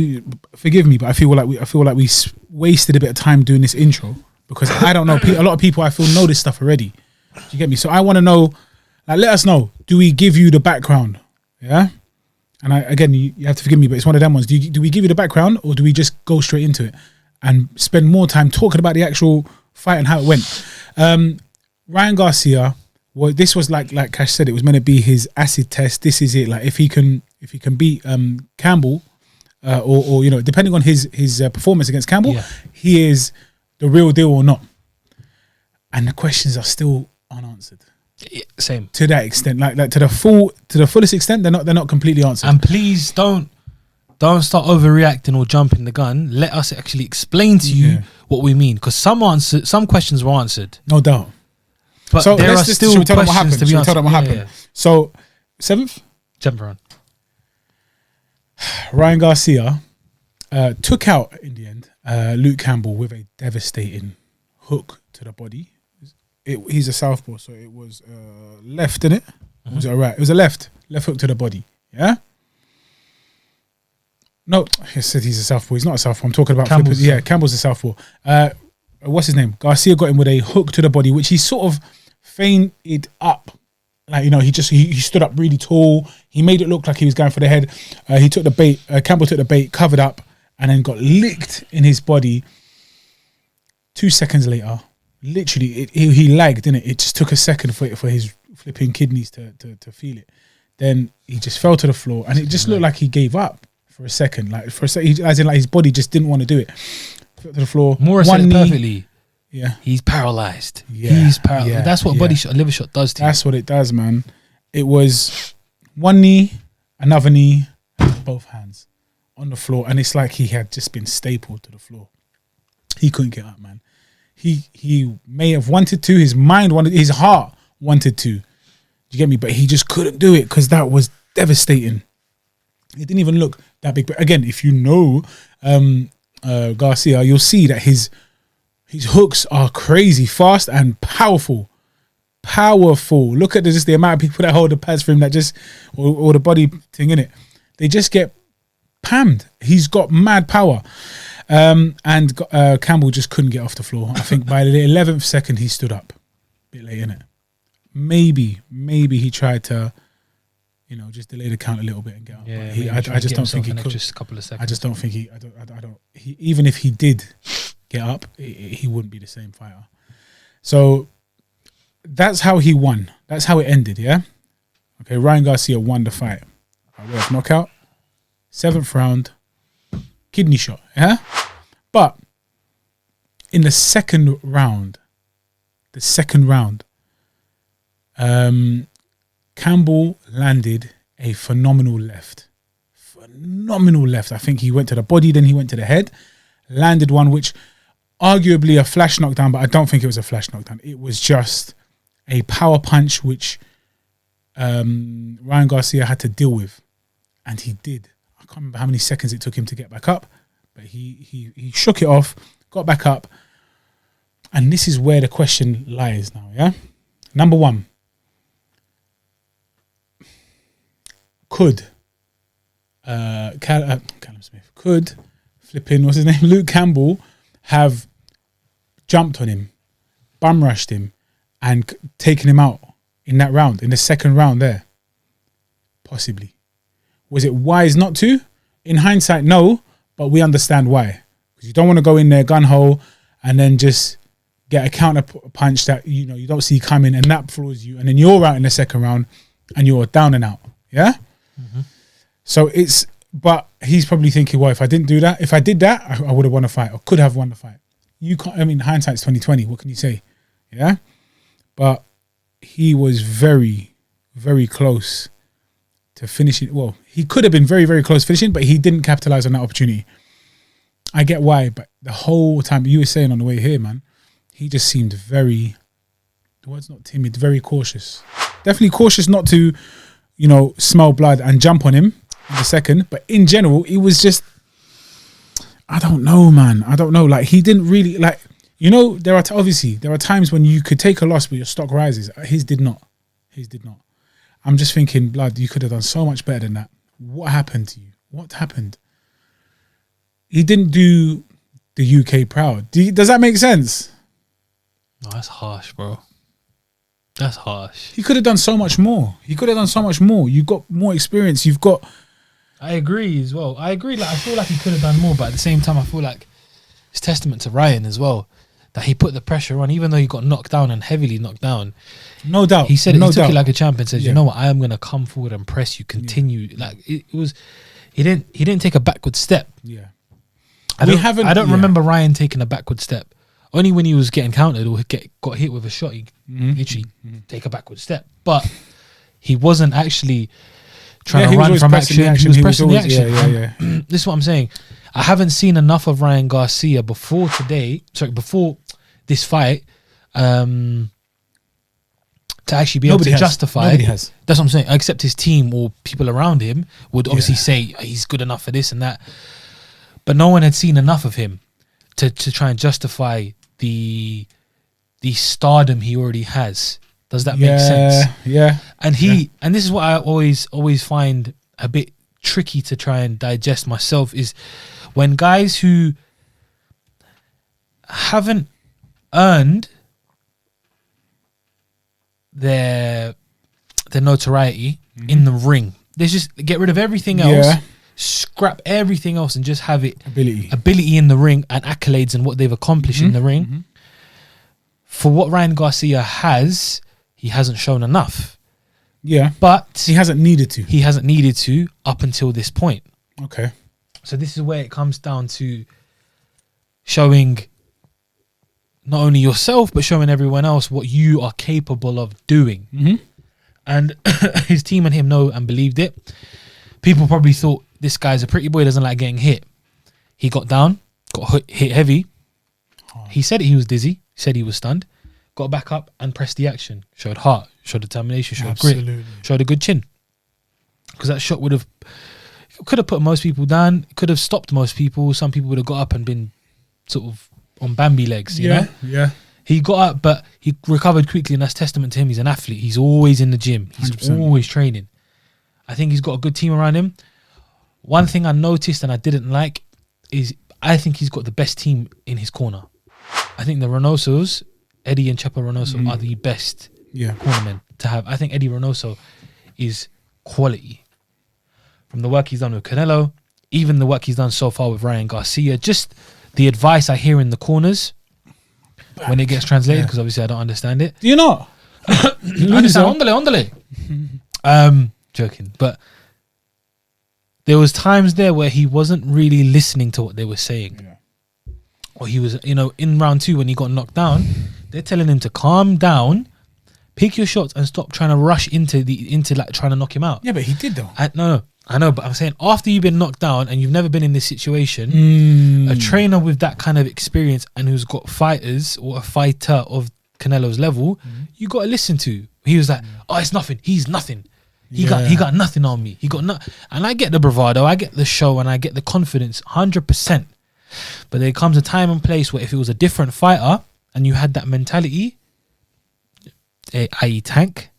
forgive me, but I feel like we wasted a bit of time doing this intro, because I don't know. A lot of people I feel know this stuff already. Do you get me? So I want to know. Like, let us know. Do we give you the background? Yeah. And again, you have to forgive me, but it's one of them ones. Do we give you the background, or do we just go straight into it and spend more time talking about the actual fight and how it went? Ryan Garcia. Well, this was like Cash said, it was meant to be his acid test. This is it. Like, if he can beat Campbell, or depending on his performance against Campbell, he is the real deal or not. And the questions are still unanswered. Same to that extent, like to the fullest extent, they're not completely answered. And please don't start overreacting or jumping the gun. Let us actually explain to you what we mean, because some questions were answered, no doubt. But so there are still questions to be answered. Tell them what happened. So 7th round, Ryan Garcia took out in the end Luke Campbell with a devastating hook to the body. He's a southpaw, so it was left, innit? Was it a right? It was a left hook to the body. Yeah. No, I said he's a southpaw. He's not a southpaw. I'm talking about Campbell's. Campbell's a southpaw. What's his name? Garcia got him with a hook to the body, which he sort of feinted up. Like, he stood up really tall. He made it look like he was going for the head. He took the bait. Campbell took the bait, covered up, and then got licked in his body. 2 seconds later, literally, he lagged, didn't it? It just took a second for his flipping kidneys to feel it. Then he just fell to the floor, and it just looked like he gave up for a second. Like, as in, like, his body just didn't want to do it. To the floor. Morris said it perfectly. Yeah, he's paralyzed. He's paralyzed. Yeah, that's what a liver shot does to you. That's what it does, man. It was one knee, another knee, both hands on the floor, and it's like he had just been stapled to the floor. He couldn't get up, man. He may have wanted to. His mind wanted. His heart wanted to. Do you get me? But he just couldn't do it, because that was devastating. It didn't even look that big. But again, if you know Garcia, you'll see that his hooks are crazy fast and powerful. Look at just the amount of people that hold the pads for him, that just or the body thing in it. They just get pammed. He's got mad power. And Campbell just couldn't get off the floor. I think by the 11th second he stood up. Bit late, innit? Maybe he tried to, just delay the count a little bit and get up. Yeah, I just don't think he could. Just a couple of seconds. I just don't think he. Even if he did get up, he wouldn't be the same fighter. So that's how he won. That's how it ended. Yeah. Okay. Ryan Garcia won the fight by way of knockout. 7th round, kidney shot. Yeah. But in the second round, Campbell landed a phenomenal left. I think he went to the body, then he went to the head, landed one which arguably a flash knockdown, but I don't think it was a flash knockdown. It was just a power punch which Ryan Garcia had to deal with, and he did. I can't remember how many seconds it took him to get back up, but he shook it off, got back up, and this is where the question lies now. Yeah, number one. Could Callum Smith, could flipping, what's his name, Luke Campbell have jumped on him, bum rushed him, and taken him out in that round, in the second round there? Possibly. Was it wise not to? In hindsight, no, but we understand why. Because you don't want to go in there gun-ho and then just get a counter punch that you don't see coming, and that floors you, and then you're out in the second round and you're down and out. Yeah? Mm-hmm. So but he's probably thinking, well, if I did that, I would have won a fight, or could have won the fight. You can't, hindsight's 2020. What can you say? Yeah. But he was very, very close to finishing. Well, he could have been very, very close to finishing, but he didn't capitalize on that opportunity. I get why, but the whole time you were saying on the way here, man, he just seemed very, the word's not timid, very cautious. Definitely cautious not to, smell blood and jump on him in the second. But in general, it was just, I don't know, man. I don't know. Like, he didn't really, there are times when you could take a loss but your stock rises. His did not. I'm just thinking, blood, you could have done so much better than that. What happened to you? What happened? He didn't do the UK proud. Does that make sense? No, that's harsh, bro. That's harsh. He could have done so much more. You've got more experience. I agree as well. I feel like he could have done more, but at the same time, I feel like it's testament to Ryan as well that he put the pressure on, even though he got knocked down and heavily knocked down. No doubt. He said he took it like a champ and said, you know what, I am going to come forward and press you, continue. Yeah. Like it was, he didn't take a backward step. Yeah. I don't remember Ryan taking a backward step. Only when he was getting countered or got hit with a shot, he literally take a backward step. But he wasn't actually trying to run from action. He was pressing the action. Yeah. This is what I'm saying. I haven't seen enough of Ryan Garcia before this fight to actually be able to justify. Nobody has. That's what I'm saying. Except his team or people around him would obviously say he's good enough for this and that. But no one had seen enough of him to try and justify the stardom he already has. Does that make sense? Yeah. And and this is what I always find a bit tricky to try and digest myself, is when guys who haven't earned their notoriety in the ring, they just get rid of everything else. Scrap everything else and just have it ability in the ring and accolades and what they've accomplished in the ring. For what Ryan Garcia has, he hasn't shown enough. Yeah, but he hasn't needed to up until this point. Okay, so this is where it comes down to showing not only yourself but showing everyone else what you are capable of doing. And his team and him know and believed it. People probably thought, this guy's a pretty boy, doesn't like getting hit. He got down, got hit heavy. He said he was dizzy. He said he was stunned. Got back up and pressed the action. Showed heart, showed determination, showed grit, showed a good chin. Because that shot could have put most people down, could have stopped most people. Some people would have got up and been sort of on Bambi legs, you know? Yeah. He got up, but he recovered quickly, and that's testament to him. He's an athlete. He's always in the gym. He's 100%. Always training. I think he's got a good team around him. One thing I noticed and I didn't like is I think he's got the best team in his corner. I think the Reynosos, Eddie and Chepo Reynoso, are the best cornermen to have. I think Eddie Reynoso is quality. From the work he's done with Canelo, even the work he's done so far with Ryan Garcia, just the advice I hear in the corners when it gets translated, because obviously I don't understand it. Do you not? Ondale. Joking. But there was times there where he wasn't really listening to what they were saying. Yeah. Or he was, in round 2 when he got knocked down, they're telling him to calm down, pick your shots, and stop trying to rush into like trying to knock him out. Yeah, but he did though. No, I know, but I'm saying after you've been knocked down and you've never been in this situation, a trainer with that kind of experience and who's got fighters or a fighter of Canelo's level, you got to listen to. He was like, "Oh, it's nothing. He's nothing. He got nothing on me. He got nothing." And I get the bravado, I get the show, and I get the confidence, 100%. But there comes a time and place where if it was a different fighter and you had that mentality, i.e. Tank.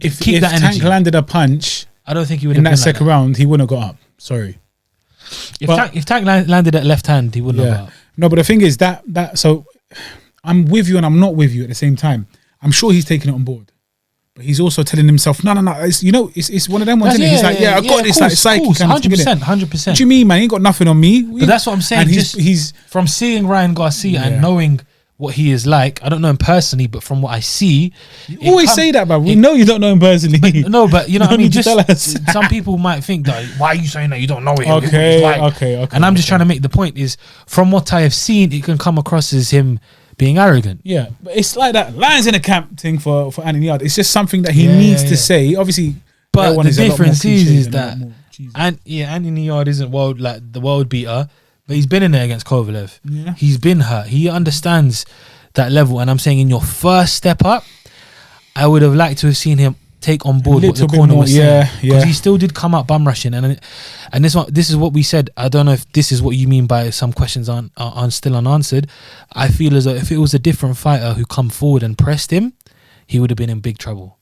If Tank landed a punch, I don't think he would in that second round. He wouldn't have got up. Sorry. If Tank landed at left hand, he wouldn't have got up. No, but the thing is that so I'm with you and I'm not with you at the same time. I'm sure he's taking it on board, but he's also telling himself, no. It's one of them ones. He's like, I got this. Like psyche, 100%. What do you mean, man? He ain't got nothing on me. But that's what I'm saying. He's from seeing Ryan Garcia and knowing what he is like. I don't know him personally, but from what I see, you always say that, man. We know you don't know him personally. But you know what I mean. Just some people might think that, why are you saying that you don't know him? Okay. And I'm just trying to make the point is, from what I have seen, it can come across as him being arrogant. Yeah, but it's like that lions in a camp thing for Anthony Yard. It's just something that he needs to say. Obviously, but the difference is that Anthony Yard isn't the world beater. But he's been in there against Kovalev. Yeah. He's been hurt. He understands that level. And I'm saying in your first step up, I would have liked to have seen him take on board what the corner was saying. Because he still did come out bum rushing. And this is what we said. I don't know if this is what you mean by some questions are still unanswered. I feel as though if it was a different fighter who come forward and pressed him, he would have been in big trouble.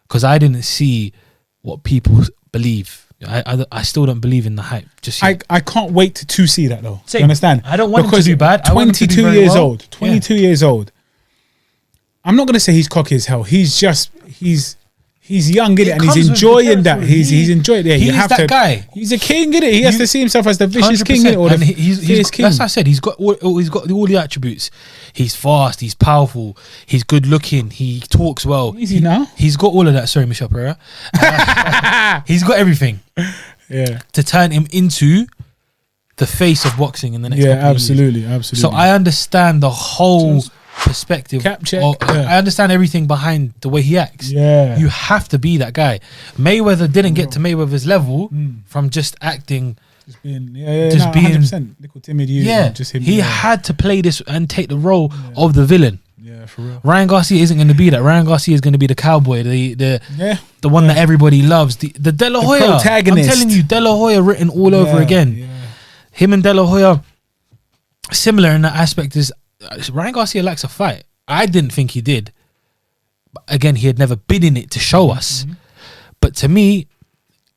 Because I didn't see what people believe. I still don't believe in the hype. Just yet. I can't wait to see that though. You understand? I don't want him to do bad. 22 years old. 22 years old. I'm not gonna say he's cocky as hell. He's young, innit? And he's enjoying that. He's enjoying it. He's that guy. He's a king, innit? He has to see himself as the vicious king, innit? Or the fierce king. That's what I said. He's got all the attributes. He's fast. He's powerful. He's good looking. He talks well. Is he now? He's got all of that. Sorry, Michelle Pereira. He's got everything. Yeah. To turn him into the face of boxing in the next. Yeah, absolutely. So I understand the whole perspective. I understand everything behind the way he acts. Yeah, you have to be that guy. Mayweather didn't get to Mayweather's level from just acting, just being 100% little timid. Just him. He had to play this and take the role of the villain. Yeah, for real. Ryan Garcia isn't going to be that. Ryan Garcia is going to be the cowboy, the one that everybody loves, the De La Hoya protagonist. I'm telling you, De La Hoya written all over again. Yeah. Him and De La Hoya similar in that aspect is. Ryan Garcia likes a fight. I didn't think he did. But again, he had never been in it to show us. But to me,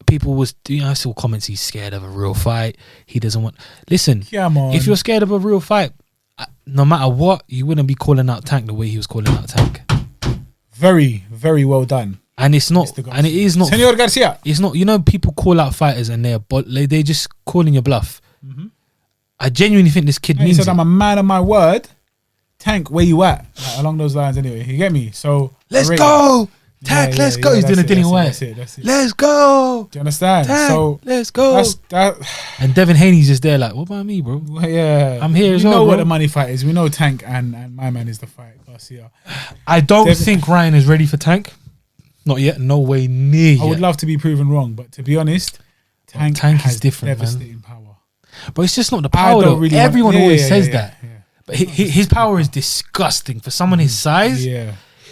people I saw comments, he's scared of a real fight. He doesn't want... Listen, if you're scared of a real fight, no matter what, you wouldn't be calling out Tank the way he was calling out Tank. Very, very well done. And it's not... And it is not... Senor Garcia. It's not... people call out fighters and they're just calling your bluff. I genuinely think this kid means he said, I'm a man of my word. Tank, where you at? Like, along those lines anyway. You get me? So let's go. Tank, let's go. He's doing a Dillian White. That's it. Let's go. Do you understand? Tank, so let's go. And Devin Haney's just there like, what about me, bro? Yeah. I'm here as well, We know bro. what the money fight is. We know Tank and my man is the fight. Garcia. I don't think Ryan is ready for Tank. Not yet. No way near I would love to be proven wrong, but to be honest, Tank is different, devastating power. But it's just not the power though. Really everyone always says that. Yeah. But his power is disgusting. For someone his size,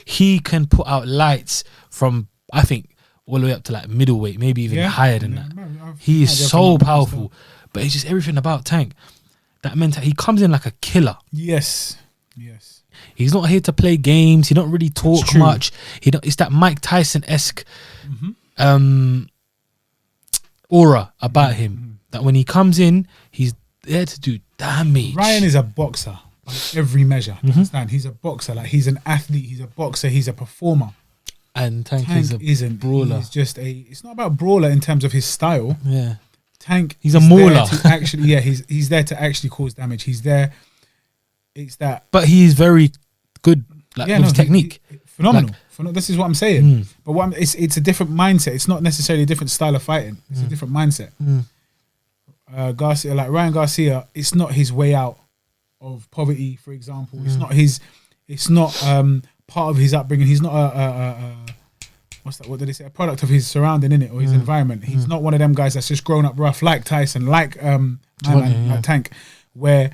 he can put out lights from, I think, all the way up to like middleweight, maybe even higher than that. He is so powerful. But it's just everything about Tank. That mentality, he comes in like a killer. Yes. He's not here to play games. He don't really talk much. It's that Mike Tyson-esque aura about him. that when he comes in, he's there to do damage. Ryan is a boxer by every measure. Understand? He's a boxer. Like, he's an athlete. He's a boxer. He's a performer. And Tank isn't brawler. He's just it's not about brawler in terms of his style. Yeah. Tank, he's a mauler. Actually, yeah, he's there to actually cause damage. He's there. It's that. But he is very good, like, with his technique. Phenomenal. This is what I'm saying. But it's a different mindset. It's not necessarily a different style of fighting. It's a different mindset. Garcia, like Ryan Garcia, it's not his way out of poverty, for example. It's not his. It's not part of his upbringing. He's not a what's that? What did they say? A product of his surrounding, in it, or his environment. He's not one of them guys that's just grown up rough, like Tyson, like like Tank, where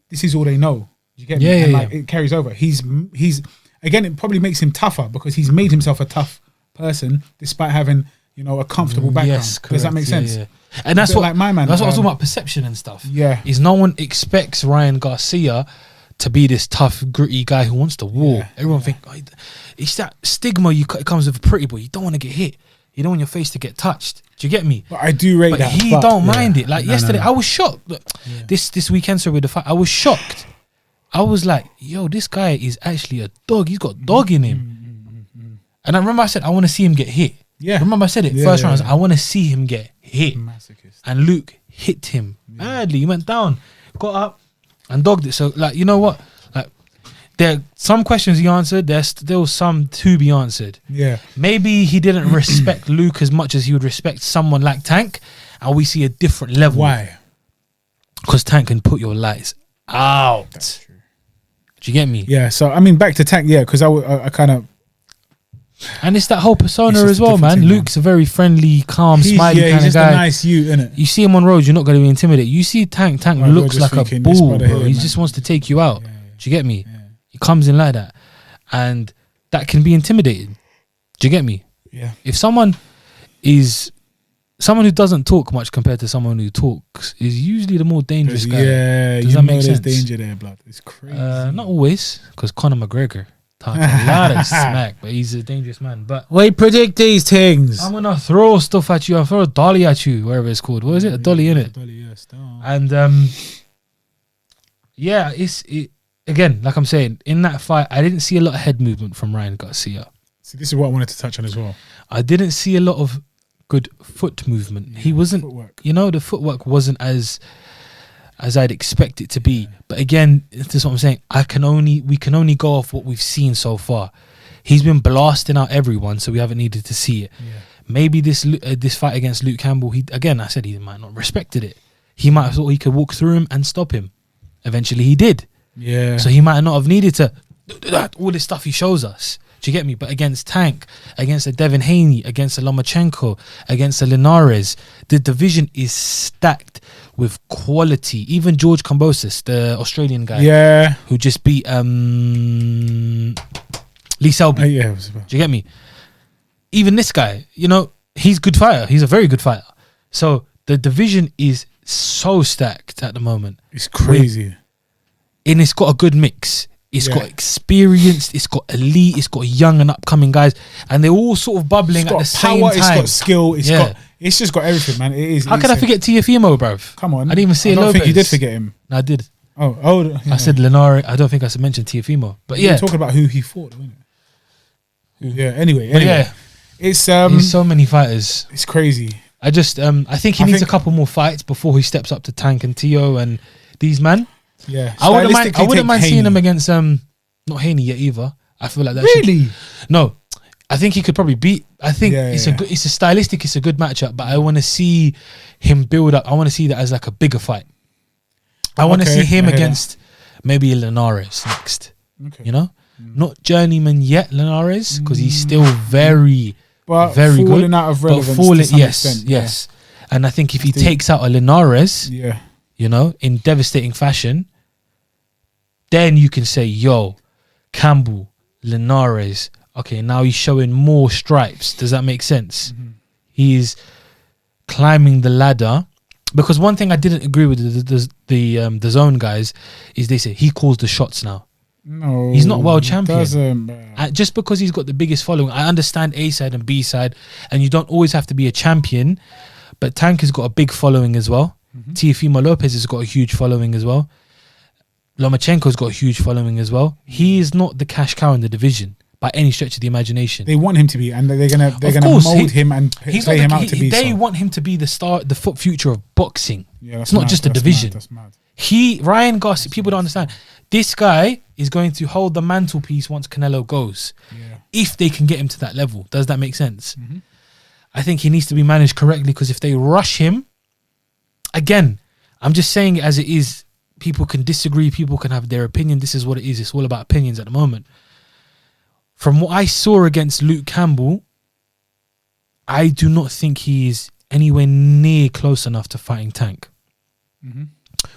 this is all they know. You get me? Yeah, and like, it carries over. He's again, it probably makes him tougher because he's made himself a tough person despite having, you know, a comfortable background. Yes, does that make sense? Yeah. And that's what, like my man. That's what I was talking about, perception and stuff. Yeah, is no one expects Ryan Garcia to be this tough, gritty guy who wants to war. Yeah, Everyone think it's that stigma it comes with a pretty boy. You don't want to get hit. You don't want your face to get touched. Do you get me? But I do rate but that. He don't mind it. Like yesterday, I was shocked. Look, this weekend, so with the fight, I was shocked. I was like, yo, this guy is actually a dog. He's got dog in him. And I remember I said, I want to see him get hit. Yeah. Remember I said it first round. I was like, I want to see him get hit. Masochist. And Luke hit him badly. He went down, got up, and dogged it. So, like, you know what? Like, there are some questions he answered. There's still some to be answered. Yeah. Maybe he didn't respect Luke as much as he would respect someone like Tank, and we see a different level. Why? Because Tank can put your lights out. That's true. Do you get me? Yeah. So I mean, back to Tank. Yeah, because I kind of. And it's that whole persona It's just as a well, different man. thing, Luke's a very friendly, calm, smiley he's kind of just guy. a nice you, innit? You see him on road, you're not going to be intimidated. You see Tank Right, looks you're just like a thinking, this bull, brother bro. here, He man. just wants to take you out. Yeah, Do you get me? yeah. He comes in like that. And that can be intimidating. Do you get me? Yeah. If someone who doesn't talk much compared to someone who talks is usually the more dangerous guy. Yeah, Does you that know make there's sense? danger there, blood. It's crazy. Not always, because Conor McGregor talks a lot of smack, but he's a dangerous man. But we predict these things. I'm gonna throw stuff at you. I'll throw a dolly at you, wherever it's called. What is it? A dolly, innit? Dolly, yes. And yeah, it's again, like I'm saying, in that fight, I didn't see a lot of head movement from Ryan Garcia. See, this is what I wanted to touch on as well. I didn't see a lot of good foot movement. He wasn't, Footwork. you know, the footwork wasn't as I'd expect it to be. But again, this is what I'm saying. We can only go off what we've seen so far. He's been blasting out everyone, so we haven't needed to see it. Yeah. Maybe this fight against Luke Campbell, I said he might not have respected it. He might have thought he could walk through him and stop him. Eventually he did. Yeah. So he might not have needed to all this stuff he shows us. Do you get me? But against Tank, against a Devin Haney, against a Lomachenko, against a Linares, the division is stacked with quality. Even George Kambosos, the Australian guy, Yeah. who just beat Lee Selby. Yeah. It was about- Do you get me? Even this guy, you know, he's a good fighter. He's a very good fighter. So the division is so stacked at the moment. It's crazy. And it's got a good mix. It's Yeah. got experienced, it's got elite, it's got young and upcoming guys, and they're all sort of bubbling It's at got the same power, time. it's got skill, Yeah. it's just got everything, man. It is. How could I forget Tiafimo, bruv? Come on. I didn't even see I don't think you Lopez. did forget him. No, I did. Oh, yeah. I said Linares. I don't think I mentioned Tiafimo. But We yeah. were talking about who he fought, wasn't it? Yeah. Anyway, But yeah, it's there's so many fighters. it's crazy. I think he needs a couple more fights before he steps up to Tank and Tio and these man. Yeah, I wouldn't mind Stylistically, seeing take him against not Haney yet either. I feel like that. Really? No, I think he could probably beat. I think Yeah, it's yeah. it's a good matchup. But I want to see him build up. I want to see that as like a bigger fight. I want to Okay, see him I hear against maybe Linares next. Okay. You know, not journeyman yet Linares because he's still very But very falling good. out of But relevance falling, to some yes, extent. yes. And I think if he Indeed. takes out a Linares, Yeah. you know, in devastating fashion, then you can say, yo, Campbell, Linares, okay, now he's showing more stripes. Does that make sense? Mm-hmm. He's climbing the ladder. Because one thing I didn't agree with the zone guys is they say he calls the shots now. No, He's not world he champion. doesn't, bro. Just because he's got the biggest following, I understand A side and B side, and you don't always have to be a champion. But Tank has got a big following as well. Teofimo Lopez has got a huge following as well. Lomachenko's got a huge following as well. He is not the cash cow in the division by any stretch of the imagination. They want him to be, and they're gonna mold him and play him out to be. They want him to be the star, the future of boxing. Yeah, it's not just a division. That's mad. Ryan Garcia. People don't understand. This guy is going to hold the mantelpiece once Canelo goes. Yeah. If they can get him to that level, does that make sense? I think he needs to be managed correctly, because if they rush him, again, I'm just saying it as it is. People can disagree. People can have their opinion. This is what it is. It's all about opinions at the moment. From what I saw against Luke Campbell, I do not think he is anywhere near close enough to fighting Tank.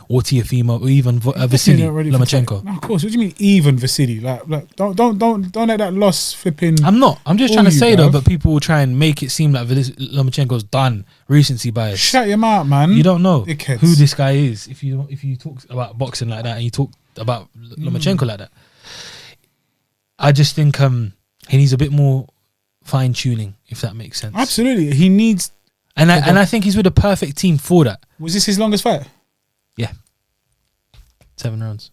Or Teofimo, or even Vasily Lomachenko. No, of course. What do you mean, even Vasily? Like, don't let that loss flipping. I'm not. I'm just trying to say though, but people will try and make it seem like Lomachenko's done recency bias. Shut your mouth, man. You don't know Dickheads. who this guy is if you talk about boxing like that and you talk about Lomachenko like that. I just think he needs a bit more fine tuning, if that makes sense. Absolutely, he needs. And I think he's with a perfect team for that. Was this his longest fight? Yeah, 7 rounds.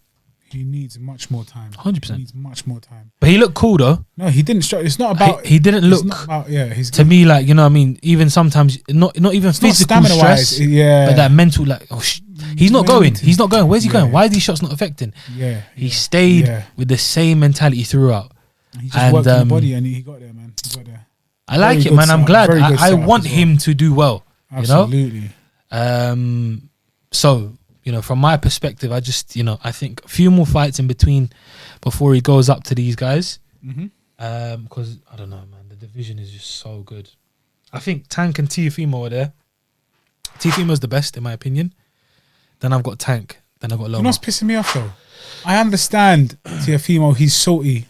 He needs much more time. 100%. He needs much more time. But he looked cool though. No, he didn't strike. It's not about. He didn't look. It's not about, he's to me, like, you know what I mean. Even sometimes, not even physical stress, but that mental, like, he's not going. He's not going. Where's he going? Why are these shots not affecting? Yeah, he stayed with the same mentality throughout. He just worked the body and he got there, man. He got there. I like it, man. I'm glad. I want him to do well. Absolutely. You know? So, you know, from my perspective, I just, you know, I think a few more fights in between before he goes up to these guys. Because I don't know, man, the division is just so good. I think Tank and Teofimo are there. Teofimo's the best in my opinion. Then I've got Tank. Then I've got Loma. You know what's pissing me off though? I understand Teofimo. He's salty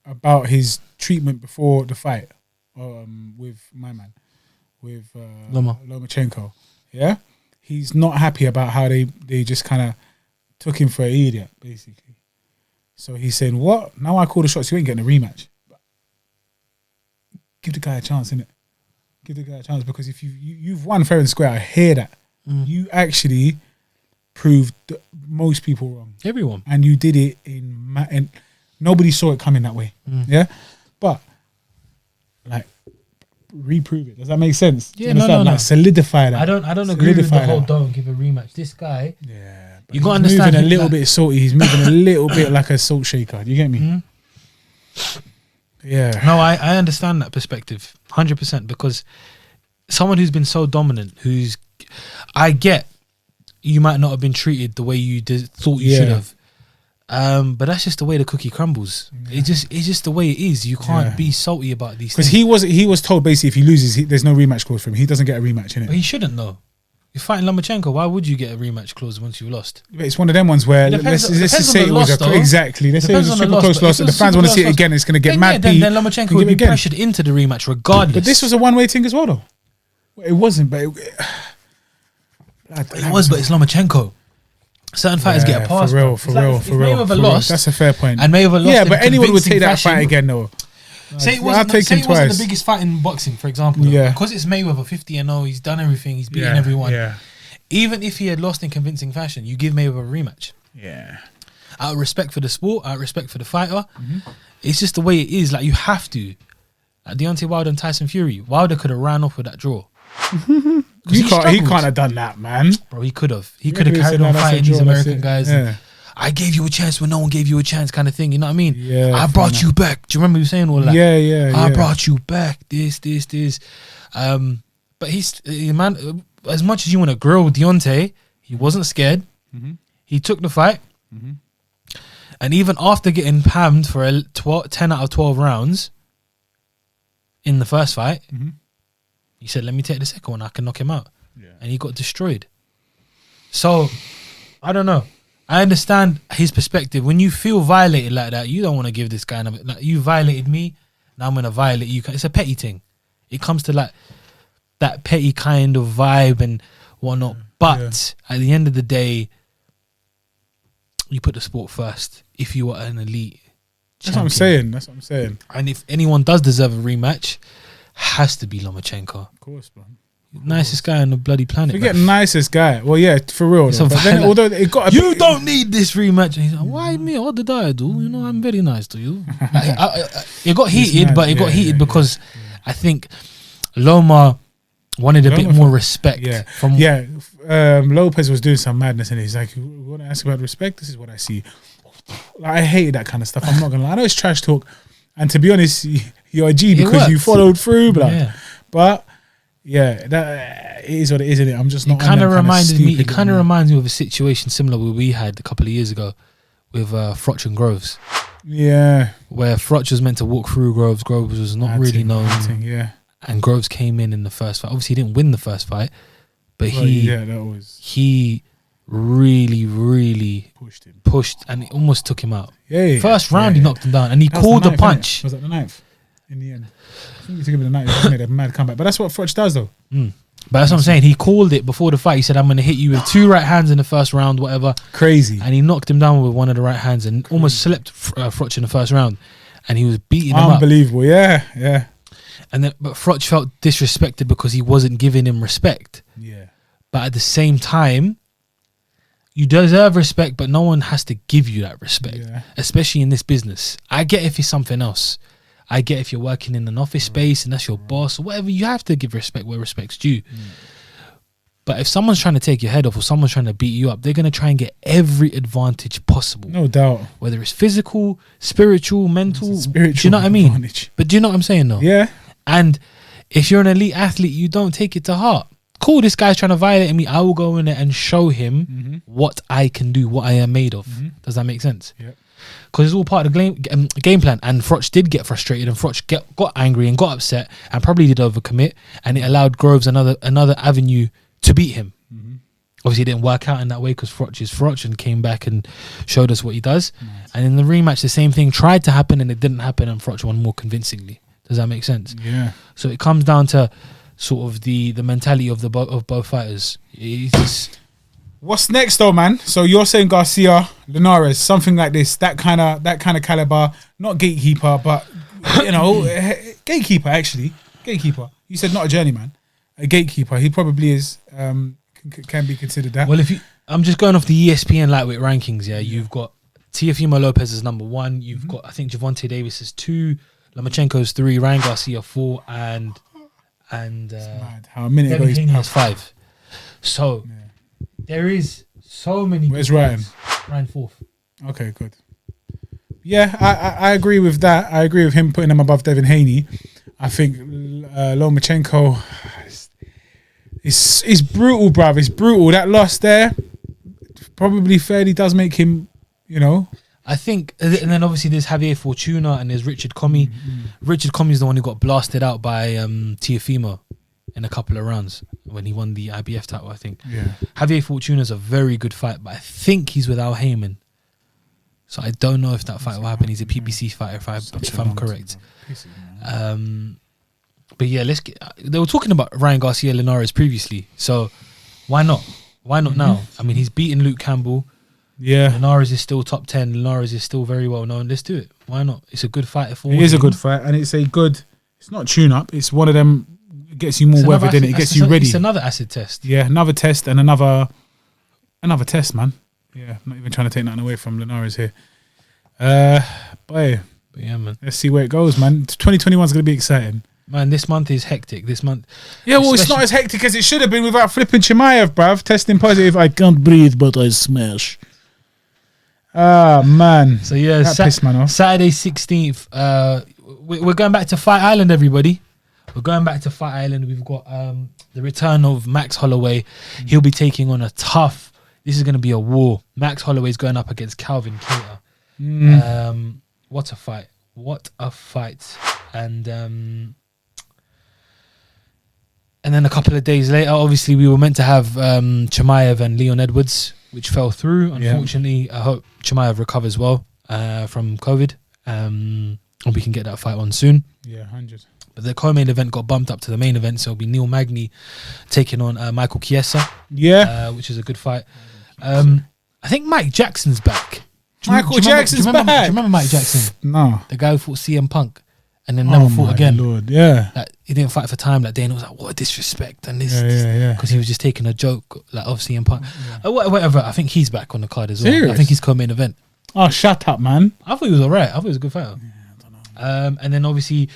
about his treatment before the fight with my man, with Lomachenko. Yeah, he's not happy about how they just kind of took him for an idiot, basically. So he's saying, "What? Now I call the shots. You ain't getting a rematch. Give the guy a chance, innit? Give the guy a chance, because if you've won fair and square, I hear that. You actually proved most people wrong. Everyone. And you did it and nobody saw it coming that way. Yeah? But, like, reprove it. Does that make sense? Yeah, no. Like, solidify that. I don't agree with the whole don't give a rematch. This guy, you got to understand. He's moving a little bit salty. He's moving a little bit like a salt shaker. Do you get me? Yeah. No, I understand that perspective 100%, because someone who's been so dominant, I get you might not have been treated the way you thought you should have. But that's just the way the cookie crumbles. It's just the way it is. You can't be salty about these things. Because he was told basically if he loses, there's no rematch clause for him. He doesn't get a rematch, innit? But he shouldn't though. You're fighting Lomachenko. Why would you get a rematch clause once you've lost? But it's one of them ones where let's just say it was exactly. Let's say it was a super close loss, and the fans want to see it again. It's going to get mad. Then Lomachenko would be pressured into the rematch regardless. But this was a one-way thing as well, though. It wasn't, but it was. But it's Lomachenko. Certain fighters get a pass. For real. Mayweather lost. That's a fair point. And Mayweather lost. Yeah, but anyone would take that fight again, though. Say it wasn't the biggest fight in boxing, for example. Yeah. Because it's Mayweather, 50-0, he's done everything, he's beaten everyone. Yeah. Even if he had lost in convincing fashion, you give Mayweather a rematch. Yeah. Out of respect for the sport, out of respect for the fighter, it's just the way it is. Like, you have to. Like Deontay Wilder and Tyson Fury, Wilder could have ran off with that draw. He can't have done that, man. Bro, he could have. He could have carried on fighting these American guys. Yeah. I gave you a chance when no one gave you a chance, kind of thing. You know what I mean? Yeah. I brought you back. Do you remember you saying all that? Yeah. I brought you back. This. But he's, man, as much as you want to grill Deontay, he wasn't scared. He took the fight. And even after getting pammed for 10 out of 12 rounds in the first fight, he said, let me take the second one. I can knock him out. Yeah. And he got destroyed. So, I don't know. I understand his perspective. When you feel violated like that, you don't want to give this guy another. Like, you violated me, now I'm going to violate you. It's a petty thing. It comes to like that petty kind of vibe and whatnot. But at the end of the day, you put the sport first if you are an elite champion. That's what I'm saying. And if anyone does deserve a rematch, has to be Lomachenko. Of course, man. Nicest guy on the bloody planet. Forget nicest guy. Well, yeah, for real. Though. But then, although it got you don't need this rematch. And he's like, why me? What did I do? You know, I'm very nice to you. It got heated, but it got heated because I think Loma wanted a bit more respect. Lopez was doing some madness, and he's like, "You want to ask about respect? This is what I see." Like, I hated that kind of stuff. I'm not gonna lie. I know it's trash talk, and to be honest, you're a G because you followed through, but. Yeah, that it is what it is, isn't it? I'm just not. It kind of reminded me. It kind of reminds me of a situation similar where we had a couple of years ago with Frotch and Groves. Yeah, where Frotch was meant to walk through Groves. Groves was not really known. And Groves came in the first fight. Obviously, he didn't win the first fight, but he really pushed, and it almost took him out. First round, he knocked him down, and he called the punch. Was that the ninth? In the end, I think he took him in the night. He made a mad comeback, but that's what Frotch does, though. But that's what I'm saying. He called it before the fight. He said, "I'm going to hit you with 2 right hands in the first round, whatever." Crazy. And he knocked him down with one of the right hands and almost slept Frotch in the first round, and he was beating him up. Unbelievable, yeah. And then, but Frotch felt disrespected because he wasn't giving him respect. Yeah. But at the same time, you deserve respect, but no one has to give you that respect, especially in this business. I get if it's something else. I get if you're working in an office space and that's your boss or whatever, you have to give respect where respect's due. But if someone's trying to take your head off or someone's trying to beat you up, they're going to try and get every advantage possible. No doubt. Whether it's physical, spiritual, mental. Do you know what I mean? Advantage. But do you know what I'm saying though? Yeah. And if you're an elite athlete, you don't take it to heart. Cool, this guy's trying to violate me. I will go in there and show him what I can do, what I am made of. Does that make sense? Yeah. Because it's all part of the game plan. And Frotch did get frustrated, and Frotch got angry and got upset, and probably did overcommit, and it allowed Groves another avenue to beat him. Obviously, it didn't work out in that way because Frotch is Frotch and came back and showed us what he does. And in the rematch, the same thing tried to happen, and it didn't happen, and Frotch won more convincingly. Does that make sense? Yeah. So it comes down to sort of the mentality of both fighters. What's next though, man? So you're saying Garcia, Linares, something like this, that kind of caliber, not gatekeeper, but you know, gatekeeper actually. Gatekeeper. You said not a journeyman, a gatekeeper. He probably is. Can be considered that. Well, I'm just going off the ESPN lightweight rankings. Yeah, you've got Teofimo Lopez as number 1. You've got I think Gervonta Davis is 2, Lomachenko's 3, Ryan Garcia 4, and mad. How a minute ago he's 5. So. There is so many. Where's Ryan? Ryan 4th. Okay, good. Yeah, I agree with that. I agree with him putting him above Devin Haney. I think Lomachenko is brutal, bruv. It's brutal. That loss there probably fairly does make him, you know. I think, and then obviously there's Javier Fortuna and there's Richard Comey. Richard Comey is the one who got blasted out by Teofimo in a couple of rounds when he won the IBF title, I think. Yeah. Javier Fortuna's a very good fight, but I think he's with Al Heyman. So I don't know if that fight will happen. He's a PBC fighter, if I'm correct. But yeah, they were talking about Ryan Garcia Linares previously, so why not? Why not now? I mean, he's beaten Luke Campbell. Yeah. Linares is still top 10. Linares is still very well known. Let's do it. Why not? It's a good fight for him. It is a good fight, and it's not tune-up. It's one of them. It gets you more weathered in it. It gets you ready. It's another acid test. Yeah, another test and another test, man. Yeah, I'm not even trying to take nothing away from Linares here. But yeah, man. Let's see where it goes, man. 2021 is going to be exciting. Man, this month is hectic. This month. Yeah, well, it's not as hectic as it should have been without flipping Chimaev, bruv. Testing positive. I can't breathe, but I smash. Ah, man. So, yeah, that pissed man off. Saturday 16th. We're going back to Fight Island, everybody. We're going back to Fight Island. We've got the return of Max Holloway. He'll be taking on a tough. This is going to be a war. Max Holloway's going up against Calvin Kattar. What a fight! What a fight! And then a couple of days later, obviously, we were meant to have Chimaev and Leon Edwards, which fell through. Unfortunately, I hope Chimaev recovers well from COVID, and we can get that fight on soon. Yeah, 100. But the co-main event got bumped up to the main event, so it'll be Neil Magny taking on Michael Chiesa. Yeah, which is a good fight. I think Mike Jackson's back. Michael Jackson's back. Do you remember Mike Jackson? No. The guy who fought CM Punk and then never fought again. Lord, yeah. Like, he didn't fight for time that day, and it was like, what a disrespect, and this, because he was just taking a joke, like obviously in part, whatever. I think he's back on the card as well. Serious? I think he's co-main event. Oh, shut up, man. I thought he was alright. I thought he was a good fighter. Yeah, I don't know. And then obviously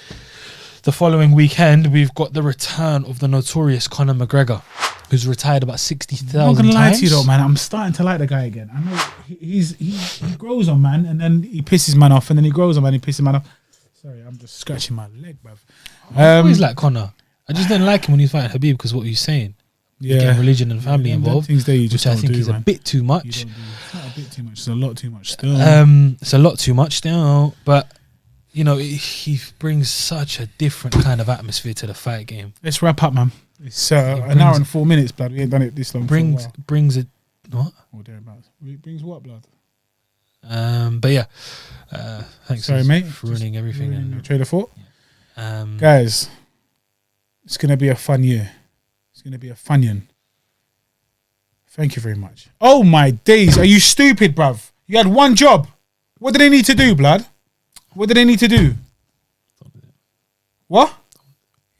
the following weekend we've got the return of the notorious Conor McGregor, who's retired about 60,000 times. I'm not gonna lie to you though, man. I'm starting to like the guy again. I know he grows on, man, and then he pisses man off, and then he grows on, man, he pisses man off. Sorry, I'm just scratching my leg, bruv. I always like Conor. I just didn't like him when he was fighting Habib because what he was saying. Yeah, getting religion and family involved, things there you just which I think is a bit too much. It's not a bit too much. It's a lot too much still. It's a lot too much still, but you know he brings such a different kind of atmosphere to the fight game. Let's wrap up, man. It's an hour and 4 minutes, blood. We ain't done it this long. Brings a what? Or thereabouts. It brings what, blood? But yeah, thanks. Sorry, mate, for ruining everything. And trade of thought. Guys, it's gonna be a fun year. It's going to be a funnion. Thank you very much. Oh my days. Are you stupid, bruv? You had one job. What do they need to do, blood? What do they need to do? What?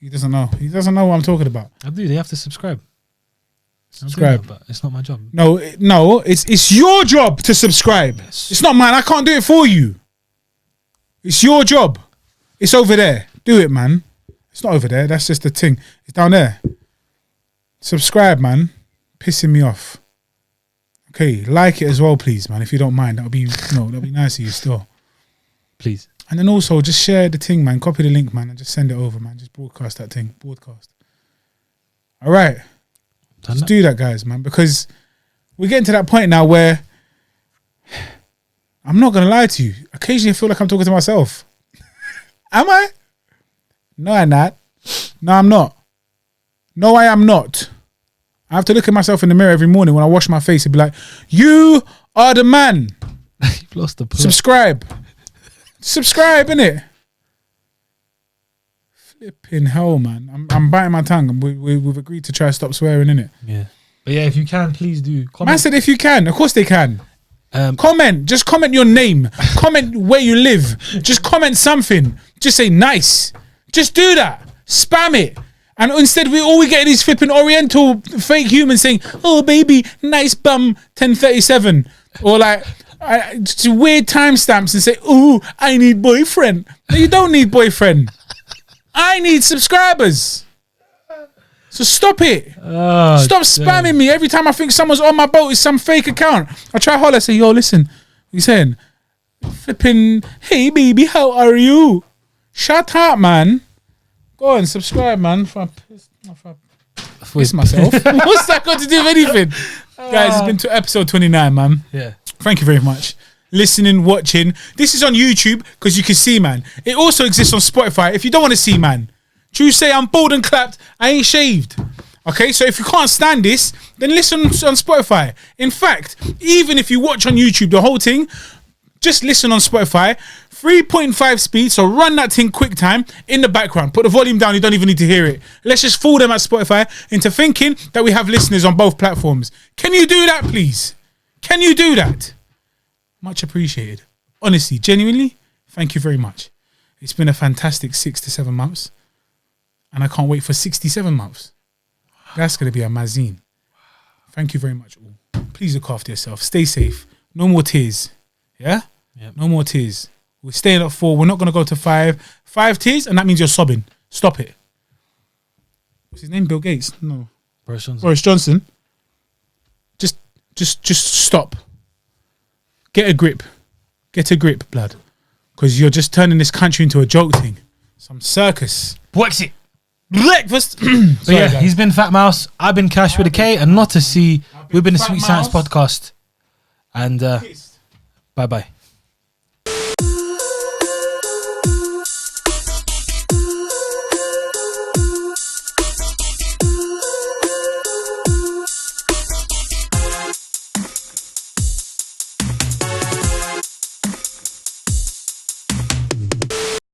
He doesn't know. He doesn't know what I'm talking about. I do. They have to subscribe. Subscribe. But it's not my job. No, it's your job to subscribe. Yes. It's not mine. I can't do it for you. It's your job. It's over there. Do it, man. It's not over there. That's just the thing. It's down there. Subscribe, man. Pissing me off. Okay, like it as well, please, man. If you don't mind, that'll be nice of you still. Please. And then also just share the thing, man. Copy the link, man, and just send it over, man. Just broadcast that thing. Broadcast. All right. Just do that, guys, man, because we're getting to that point now where I'm not gonna lie to you. Occasionally, I feel like I'm talking to myself. Am I? No, I'm not. No, I'm not. No, I am not. I have to look at myself in the mirror every morning when I wash my face and be like, you are the man. You've lost the plot. Subscribe. Subscribe, innit? Flipping hell, man. I'm biting my tongue. We've agreed to try to stop swearing, innit? Yeah. But yeah, if you can, please do. Comment. Man said if you can. Of course they can. Comment. Just comment your name. Comment where you live. Just comment something. Just say nice. Just do that. Spam it. And instead, we get these flipping Oriental fake humans saying, "Oh, baby, nice bum, 10:37," or like weird timestamps and say, "Oh, I need boyfriend." No, you don't need boyfriend. I need subscribers. So stop it. Stop spamming me every time I think someone's on my boat. It's some fake account. I try holler, say, "Yo, listen," what you saying? Flipping, "Hey, baby, how are you?" Shut up, man. Go on, subscribe, man. If I piss myself. What's that got to do with anything? Guys, it's been to episode 29, man. Yeah. Thank you very much. Listening, watching. This is on YouTube because you can see, man. It also exists on Spotify if you don't want to see, man. True say I'm bald and clapped. I ain't shaved. Okay, so if you can't stand this, then listen on Spotify. In fact, even if you watch on YouTube the whole thing, just listen on Spotify, 3.5 speed, so run that thing quick time in the background. Put the volume down, you don't even need to hear it. Let's just fool them at Spotify into thinking that we have listeners on both platforms. Can you do that, please? Can you do that? Much appreciated. Honestly, genuinely, thank you very much. It's been a fantastic 6 to 7 months, and I can't wait for 67 months. That's going to be a mazine. Thank you very much, all. Please look after yourself. Stay safe. No more tears. Yeah? Yep. No more tears. We're staying at 4. We're not going to go to 5. 5 tears, and that means you're sobbing. Stop it. What's his name? Bill Gates? No. Boris Johnson. Just stop. Get a grip. Get a grip, blood. Because you're just turning this country into a joke thing. Some circus. Brexit. Breakfast. So yeah, guys. He's been Fat Mouse. I've been Cash with a K and not a C. We've been the Sweet Science Podcast. And bye-bye.